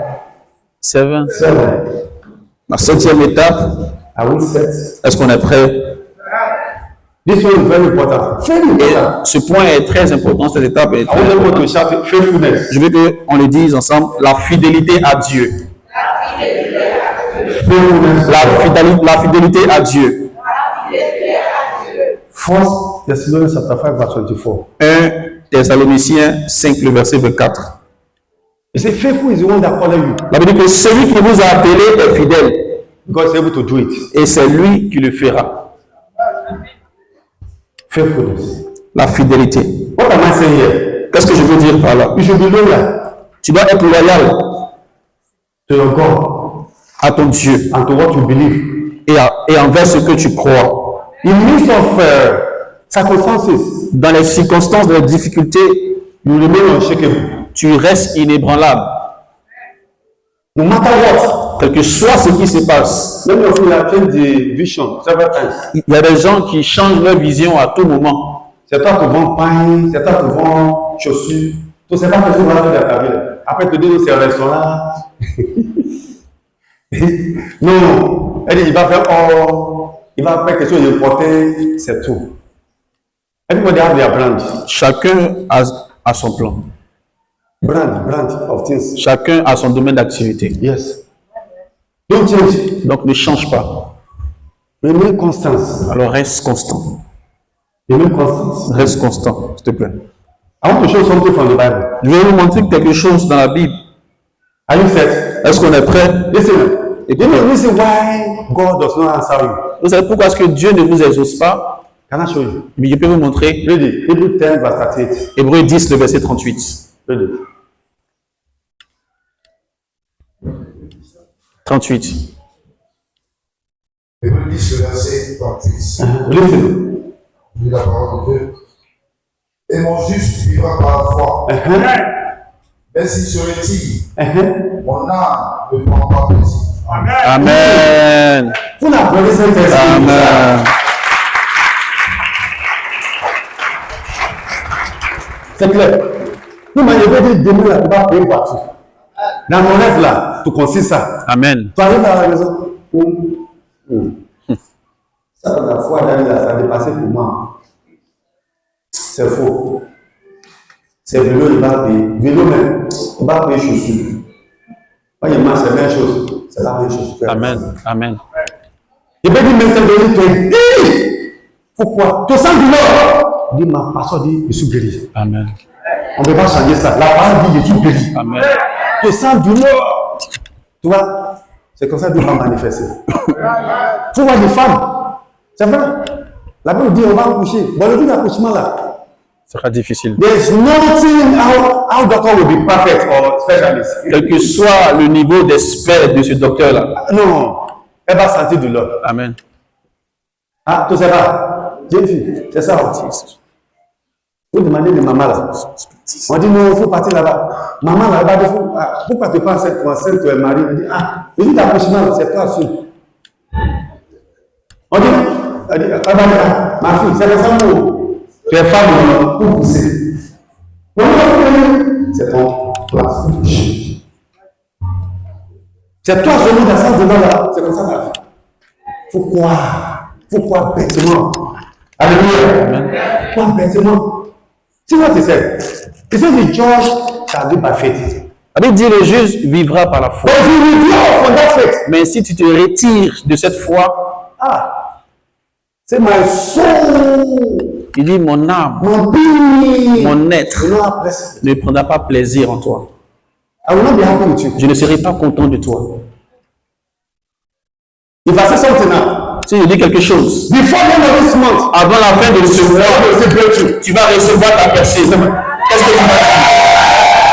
7. 7. La 7e étape, Are we set? est-ce qu'on est prêt? This one is very important. Very important. Ce point est très important, cette étape est I très want importante. everyone to shout faithfulness. Je veux qu'on le dise ensemble, la fidélité à Dieu. Faithfulness. La fidélité à Dieu. 1 Thessalonians chapter 5 verse 24. 1 Thessaloniciens 5, le verset 24. He said, faithful is the one that called you. La Bible dit que celui qui vous a appelé est fidèle God is able to do it. et c'est lui qui le fera. Faithfulness. La fidélité. What am I saying here? Qu'est-ce que je veux dire par là? You should be loyal Tu dois être loyal to your God à ton Dieu and to what you believe. et envers ce que tu crois. In midst of circumstances, Dans les circonstances de difficulté, you remain unshakable. tu restes inébranlable. No matter what. Quel que soit ce qui se passe. Many of you have changed the vision several times. Il y a des gens qui changent leur vision à tout moment. C'est toi qui vends pain, c'est toi qui vends chaussures. Tu ne sais pas ce que tu vas faire dans ta vie. Après, tu dis, c'est un restaurant. Non, elle dit, il va faire il va faire quelque chose d'important, c'est tout. Everybody have their brand. Chacun a son plan. Brand of things. Chacun a son domaine d'activité. Yes. Don't change. Donc ne change pas. Remain constant. Alors reste constant. Remain constant. Reste constant, s'il te plaît. I want to show something from the Bible. Je vais vous montrer quelque chose dans la Bible. Are you set? Est-ce qu'on est prêt? Listen. You know the reason why God does not answer you? Vous savez pourquoi est-ce que Dieu ne vous exauce pas? Can I show you? Mais je peux vous montrer. Read it. Hebrews 10 verse 38. Hébreux 10, le verset 38. Read it. 38. Hébreux 10, le verset 38. Listen. Lis la parole de Dieu. Et mon juste vivra par la foi. Mais s'il se retire, mon âme ne prend pas plaisir. Amen. Vous n'apprenez cette texte. Amen. C'est clair. Nous, je vais dire demain, là, tu vas payer une voiture. Dans mon rêve, là, tu consignes ça. Amen. Tu arrives à la maison. Ça, la foi d'aller là, ça a dépassé pour moi. C'est faux. C'est vélo, il va payer. Vélo même, il va payer chaussures. Quand il marche, c'est la même chose. C'est la même chose. Amen. Amen. Il va dire maintenant, dis, pourquoi? Tu sens douleur. Dis, ma passion dit, je suis guéri. Amen. On ne peut pas changer ça. La parole dit, je suis guéri. Amen. Tu sens douleur. Tu vois, c'est comme ça que Dieu va manifester. Tu vois des femmes. C'est vrai. La Bible dit, on va accoucher. Bon, le jour d'accouchement là, Ce sera difficile. there's nothing how doctor will be perfect or specialist. Quel que soit le niveau d'expert de ce docteur-là. Non, elle va sentir douleur. Amen. Ah, tu sais pas. Jeune fille, c'est ça aussi. Vous demandez de maman là. On dit non, il faut partir là-bas. Maman là-bas, il faut. Pourquoi tu penses être enceinte, tu es marié? On dit, ah, le jour d'accouchement, c'est toi sûr. On dit, ma fille, c'est ça où tu es femme pour pousser. C'est ton place. C'est toi seulement dans ça devant là. C'est comme ça la vie. Faut croire. Faut croire bêtement. Alléluia. Croire bêtement. C'est what he said. He said the just shall live by faith. La Bible dit le juste vivra par la foi. But if you withdraw from that faith, Mais si tu te retires de cette foi, c'est my soul, il dit mon âme, my being, mon être will not have blessed. ne prendra pas plaisir en toi. I will not be happy with you. Je ne serai pas content de toi. If I say something now, Si je dis quelque chose, before the end of this month, avant la fin de ce mois, tu vas recevoir ta percée. Qu'est-ce que tu vas dire?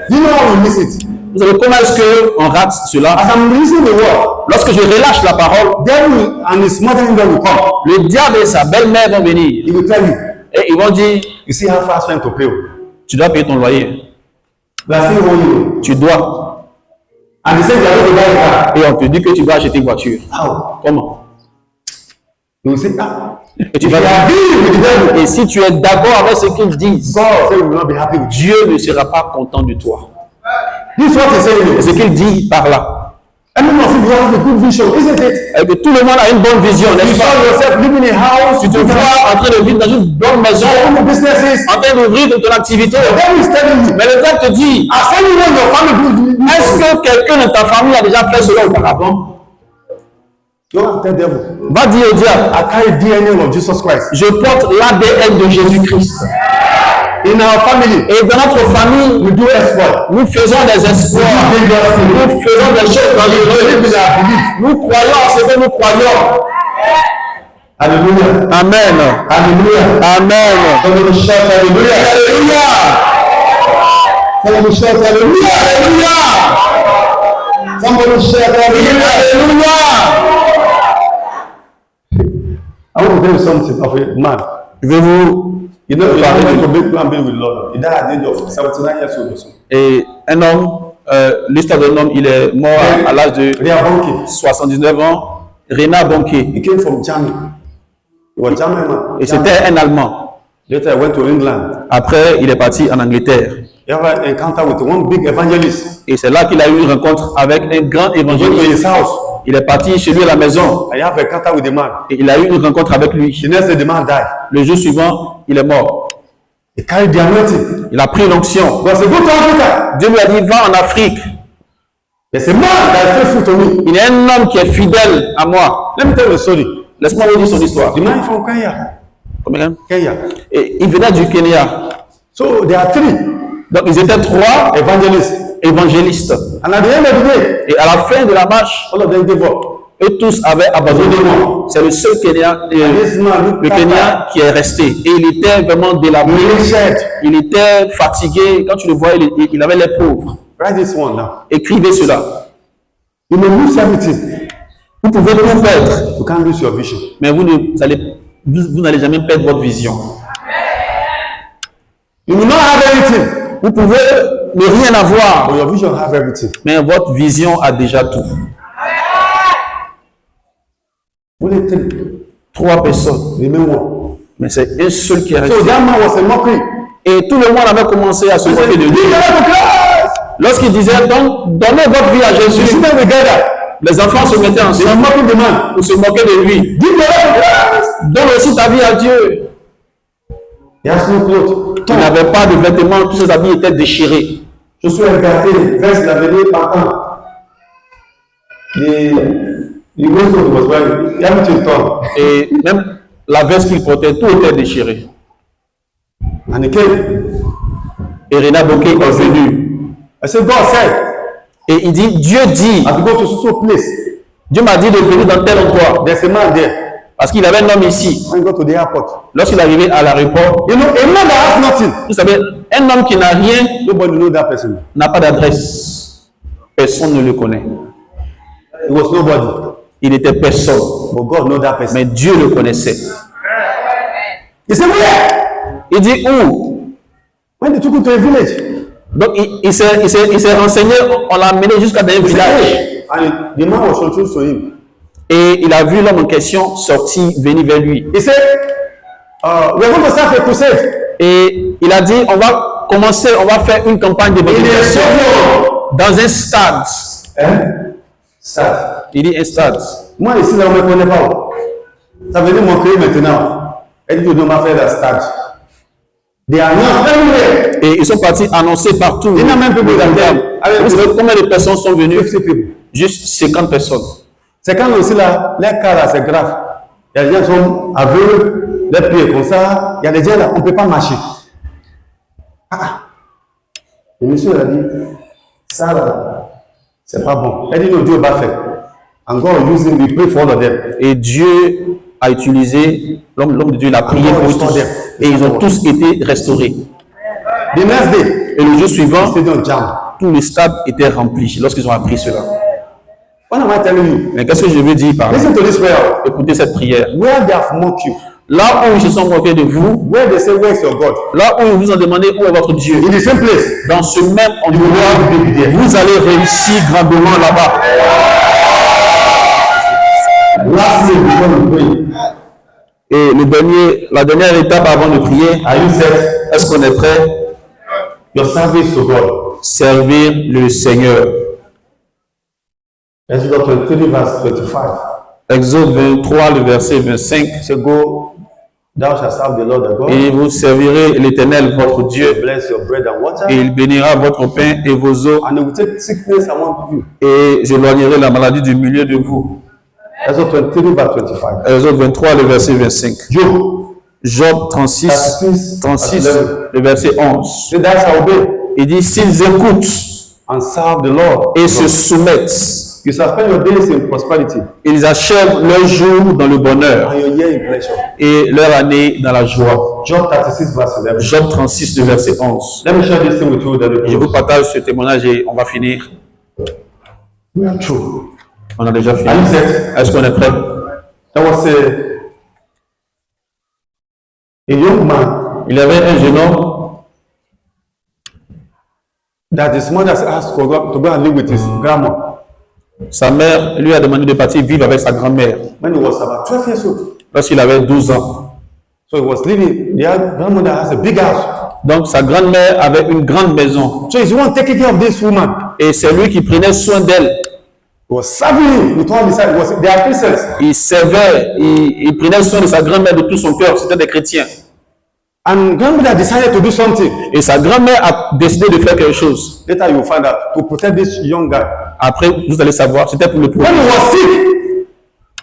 you know how we miss it. Vous savez comment est-ce qu'on rate cela? As I'm releasing the word, Lorsque je relâche la parole, devil and his mother-in-law will come. le diable et sa belle-mère vont venir. He will tell you, Et ils vont dire, you see how fast went to pay. tu dois payer ton loyer. We are still owing you. Tu dois. And they say they are going to buy a car. Et on te dit que tu vas acheter une voiture. How? Comment? You will say, ah. Et tu If vas you are dealing with the devil, Et si tu es d'accord avec ce qu'ils disent, God say we will not be happy with you. Dieu ne sera pas content de toi. This is what he Et ce said. qu'il dit par là. Everyone of you have a good vision, isn't it? Et que tout le monde a une bonne vision, You n'est-ce saw pas? yourself living in a house, Tu te vois en train de vivre dans une bonne maison, own businesses. en train d'ouvrir ton activité. The devil is telling you, Mais le diable te dit, as anyone in your family do est-ce que quelqu'un de ta famille a déjà fait cela auparavant? don't tell devil. Va dire au diable, I carry DNA of Jesus Christ je porte l'ADN de Jésus-Christ. in our family. Et dans notre famille, We do exploit. nous faisons des espoirs. Nous faisons des choses dangereuses. Nous croyons en ce que nous croyons. Hallelujah. Amen. Hallelujah. Amen. Somebody shout hallelujah. Alléluia. Somebody shout hallelujah. Alléluia. Somebody shout hallelujah. Alléluia. I want to tell you something of a man. Je vais vous You know, went to big plan with Lord. He died at the age of 79 years old or so. Et un homme, l'histoire d'un homme, il est mort à l'âge de Ria Bonke. 79 ans. Renard Bonke. He came from Germany. He was German man. Et c'était un Allemand. Later, I went to England. Après, il est parti en Angleterre. He had an encounter with one big evangelist. Et c'est là qu'il a eu une rencontre avec un grand He went to évangéliste. his house. Il est parti chez lui à la maison. I have an encounter with the man. Et il a eu une rencontre avec lui. The next day, the man died. Le jour suivant, il est mort. He carried the anointing. Il a pris l'onction. God said, go to Africa. Dieu lui a dit, va en Afrique. There's a man that is faithful to me. Il y a un homme qui est fidèle à moi. Let me tell you a story. Laisse-moi vous dire son histoire. The man from Kenya. Combien? Kenya. Et il venait du Kenya. So there are three Donc ils étaient 3 evangelists. évangélistes. And at the end of the day, Et à la fin de la marche, all of them gave up. eux tous avaient abandonné. C'est le seul Kenya, This man le Kenya qui est resté. Et il était vraiment délabré. Il était fatigué. Quand tu le vois, il avait les pauvres. Write this one now. Écrivez cela. You may lose everything. Vous pouvez tout perdre, You can't lose your vision. mais vous n'allez jamais perdre votre vision. You will not have anything. Vous pouvez ne rien avoir, But your vision have everything. mais votre vision a déjà tout. Only three. 3 personnes, Remain one. mais c'est un seul qui est So resté. that man was a mockery. Et tout le monde avait commencé à se moquer de lui. Lorsqu'il disait, donc, donnez votre vie à You Jésus, see them together. les enfants se mettaient They ensemble are mocking the man. pour se moquer de lui. Give your life to Christ. Donne aussi ta vie à Dieu. He has no clothes. Il n'avait pas de vêtements, tous ses habits étaient déchirés. Je suis regardé, verse la vérité partant. The wisdom was wearing. Everything torn. Et même la veste qu'il portait, tout était déchiré. And he came. Et Renard Bonke est venu. I said, God said, Et il dit, Dieu dit, I have to go to so place. Dieu m'a dit de venir dans tel endroit. There's a man there. Parce qu'il avait un homme ici. When you go to the airport. Lorsqu'il est arrivé à l'aéroport, You know, a man that has nothing. vous savez, un homme qui n'a rien Nobody know that person. n'a pas d'adresse. Personne ne le connaît. He was nobody. Il était personne. But God know that person. Mais Dieu le connaissait. He said, where? Il dit où? When they took him to a village. Donc il s'est renseigné, on l'a amené jusqu'à un He said, village. hey. And the man was introduced to him. Et il a vu l'homme en question sortir, venir vers lui. He said, we're going to start a crusade. Et il a dit, on va commencer, on va faire une campagne d'évangélisation dans un stade. Hein? Ça. Il dit un stade. Moi, ici, là, on ne me connaît pas. Ça veut dire mon créer maintenant. Elle dit, on va faire le stade. Des annonces everywhere. Et ils sont partis annoncer partout. Il n'y a même plus besoin d'elle. Vous savez combien de personnes sont venues? Juste 50 personnes. C'est quand aussi là, les cas là, c'est grave. Il y a des gens qui sont aveugles, les pieds comme ça. Il y a des gens là, on ne peut pas marcher. Le monsieur a dit, ça là, c'est pas bon. Elle dit, non, Dieu va faire. Encore, using, we pray for all of them. Et Dieu a utilisé, l'homme de Dieu l'a prié pour eux tous. Et ils ont tous été restaurés. The next day, et le jour suivant, jam. Tout le stade était rempli lorsqu'ils ont appris cela. What am I telling you? Mais qu'est-ce que je veux dire par là? Listen to this prayer. Écoutez cette prière. Where they have mocked you. Là où ils se sont moqués de vous, where they say, where is your God? Là où ils vous ont demandé où est votre Dieu, in the same place, dans ce même endroit, vous allez réussir grandement là-bas. Et la dernière étape avant de prier, est-ce qu'on est prêt? Your service to God. Servir le Seigneur. Exode 23, verse 25. Exode 23, le verset 25. So go, thou shalt serve the Lord thy God. Et vous servirez l'Éternel votre Dieu. Bless your bread and water. Et il bénira votre pain et vos eaux. And he will take sickness among you. Et j'éloignerai la maladie du milieu de vous. Exode 23, verse 25. Exode 23, le verset 25. Job 36, le verset 11. So thou shalt obey. Il dit, s'ils écoutent and serve the Lord et se soumettent, you shall spend your days in prosperity. Ils achèvent leur jour dans le bonheur and your year in pleasure. Et leur année dans la joie. Job 36, verse 11. Job 36, le verset 11. Let me share this thing with you. Je vous partage ce témoignage et on va finir. We are true. On a déjà fini. Est-ce qu'on est prêt? There was a young man. Il y avait un jeune homme that his mother asked to go and live with his grandma. Sa mère lui a demandé de partir vivre avec sa grand-mère. When he was about 12 years old. Lorsqu'il avait 12 ans. So he was living. Their grandmother has a big house. Donc sa grand-mère avait une grande maison. So he's the one taking care of this woman. Et c'est lui qui prenait soin d'elle. He was serving with all his heart. They are Christians. Il servait, il prenait soin de sa grand-mère de tout son cœur. C'était des chrétiens. And grandmother decided to do something. Et sa grand-mère a décidé de faire quelque chose. Later you will find out to protect this young guy. Après, vous allez savoir, c'était pour le protéger.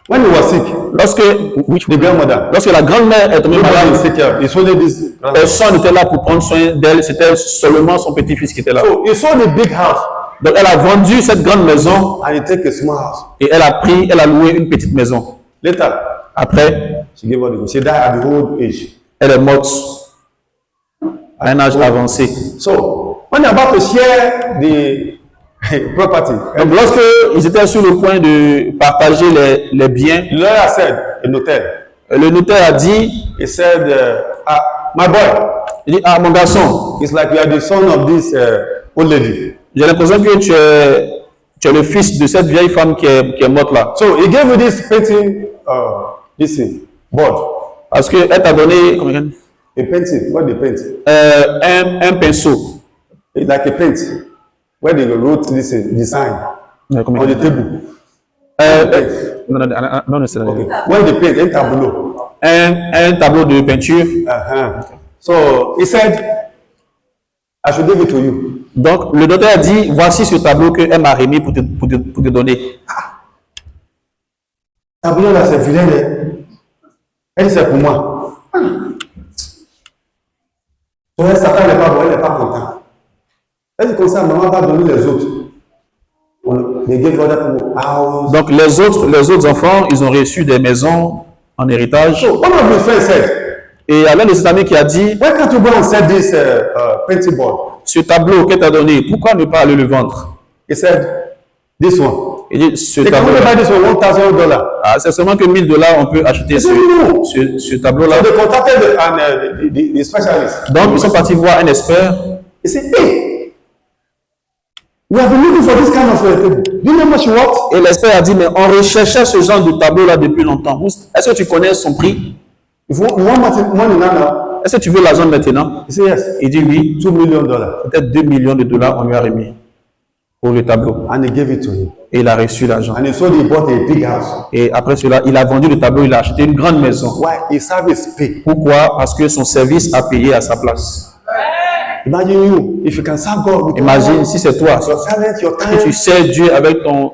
When he was sick, lorsque la grand-mère est tombée malade, personne n'était là pour prendre soin d'elle. C'était seulement son petit-fils qui était là. So he sold a big house. Donc elle a vendu cette grande maison. And he take a small house. Et elle a loué une petite maison. Later, après, she died at the old age. Elle est morte à un âge avancé. So, when they're about to share the property, donc lorsque ils étaient sur le point de partager les biens, the lawyer said, a notaire. Le notaire a dit, he said, my boy, il dit, mon garçon, it's like you are the son of this old lady. J'ai l'impression que tu es le fils de cette vieille femme qui est morte là. So he gave you this painting, this thing, board. Parce qu'elle t'a donné, comment dire? A painting, what they paint? Un pinceau. It's like a paint, where they wrote this design on the table. Non, c'est okay. When they paint, un tableau. Un tableau de peinture. So he said, I should give it to you. Donc le notaire a dit, voici ce tableau que elle m'a remis pour te donner. Tableau là, c'est vilain. Elle c'est pour moi. Donc Satan n'est pas bon, elle n'est pas content. Elle dit comme ça, maman va donner les autres. Donc les autres enfants, ils ont reçu des maisons en héritage. So, one of his friends said, et il y avait de ses amis qui a dit, why can't you go and sell this painting board? Ce tableau qu'elle t'a donné, pourquoi ne pas aller le vendre? He said, this one. Il dit, ce tableau. Ah, c'est seulement que $1000 on peut acheter ce tableau-là. So they contacted the specialist. Donc ils sont partis voir un expert. He said, hey, we have been looking for this kind of table. Do you know much what? Et l'expert a dit, mais on recherchait ce genre de tableau-là depuis longtemps. Est-ce que tu connais son prix? If you want money now, est-ce que tu veux l'argent maintenant? He said, yes. Il dit oui. $2 million. Peut-être 2 millions de dollars, on lui a remis pour le tableau. And he gave it to him. Et il a reçu l'argent. And he sold, he bought a big house. Et après cela, il a vendu le tableau, il a acheté une grande maison. Why? His service paid. Pourquoi? Parce que son service a payé à sa place. Imagine you, if you can serve God with Imagine si c'est toi, your talent, your que time. tu sers Dieu avec ton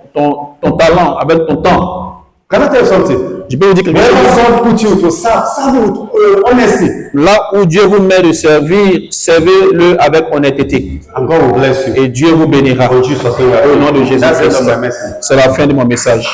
talent, avec ton temps. Can I tell you something? Je peux vous dire quelque Wherever chose. God put you to serve with honesty, Là où Dieu vous met de servir, servez-le avec honnêteté. and God will bless you. Et Dieu vous bénira. In Jesus' name, Au nom de that's the end of Jésus-Christ. my message. C'est la fin de mon message.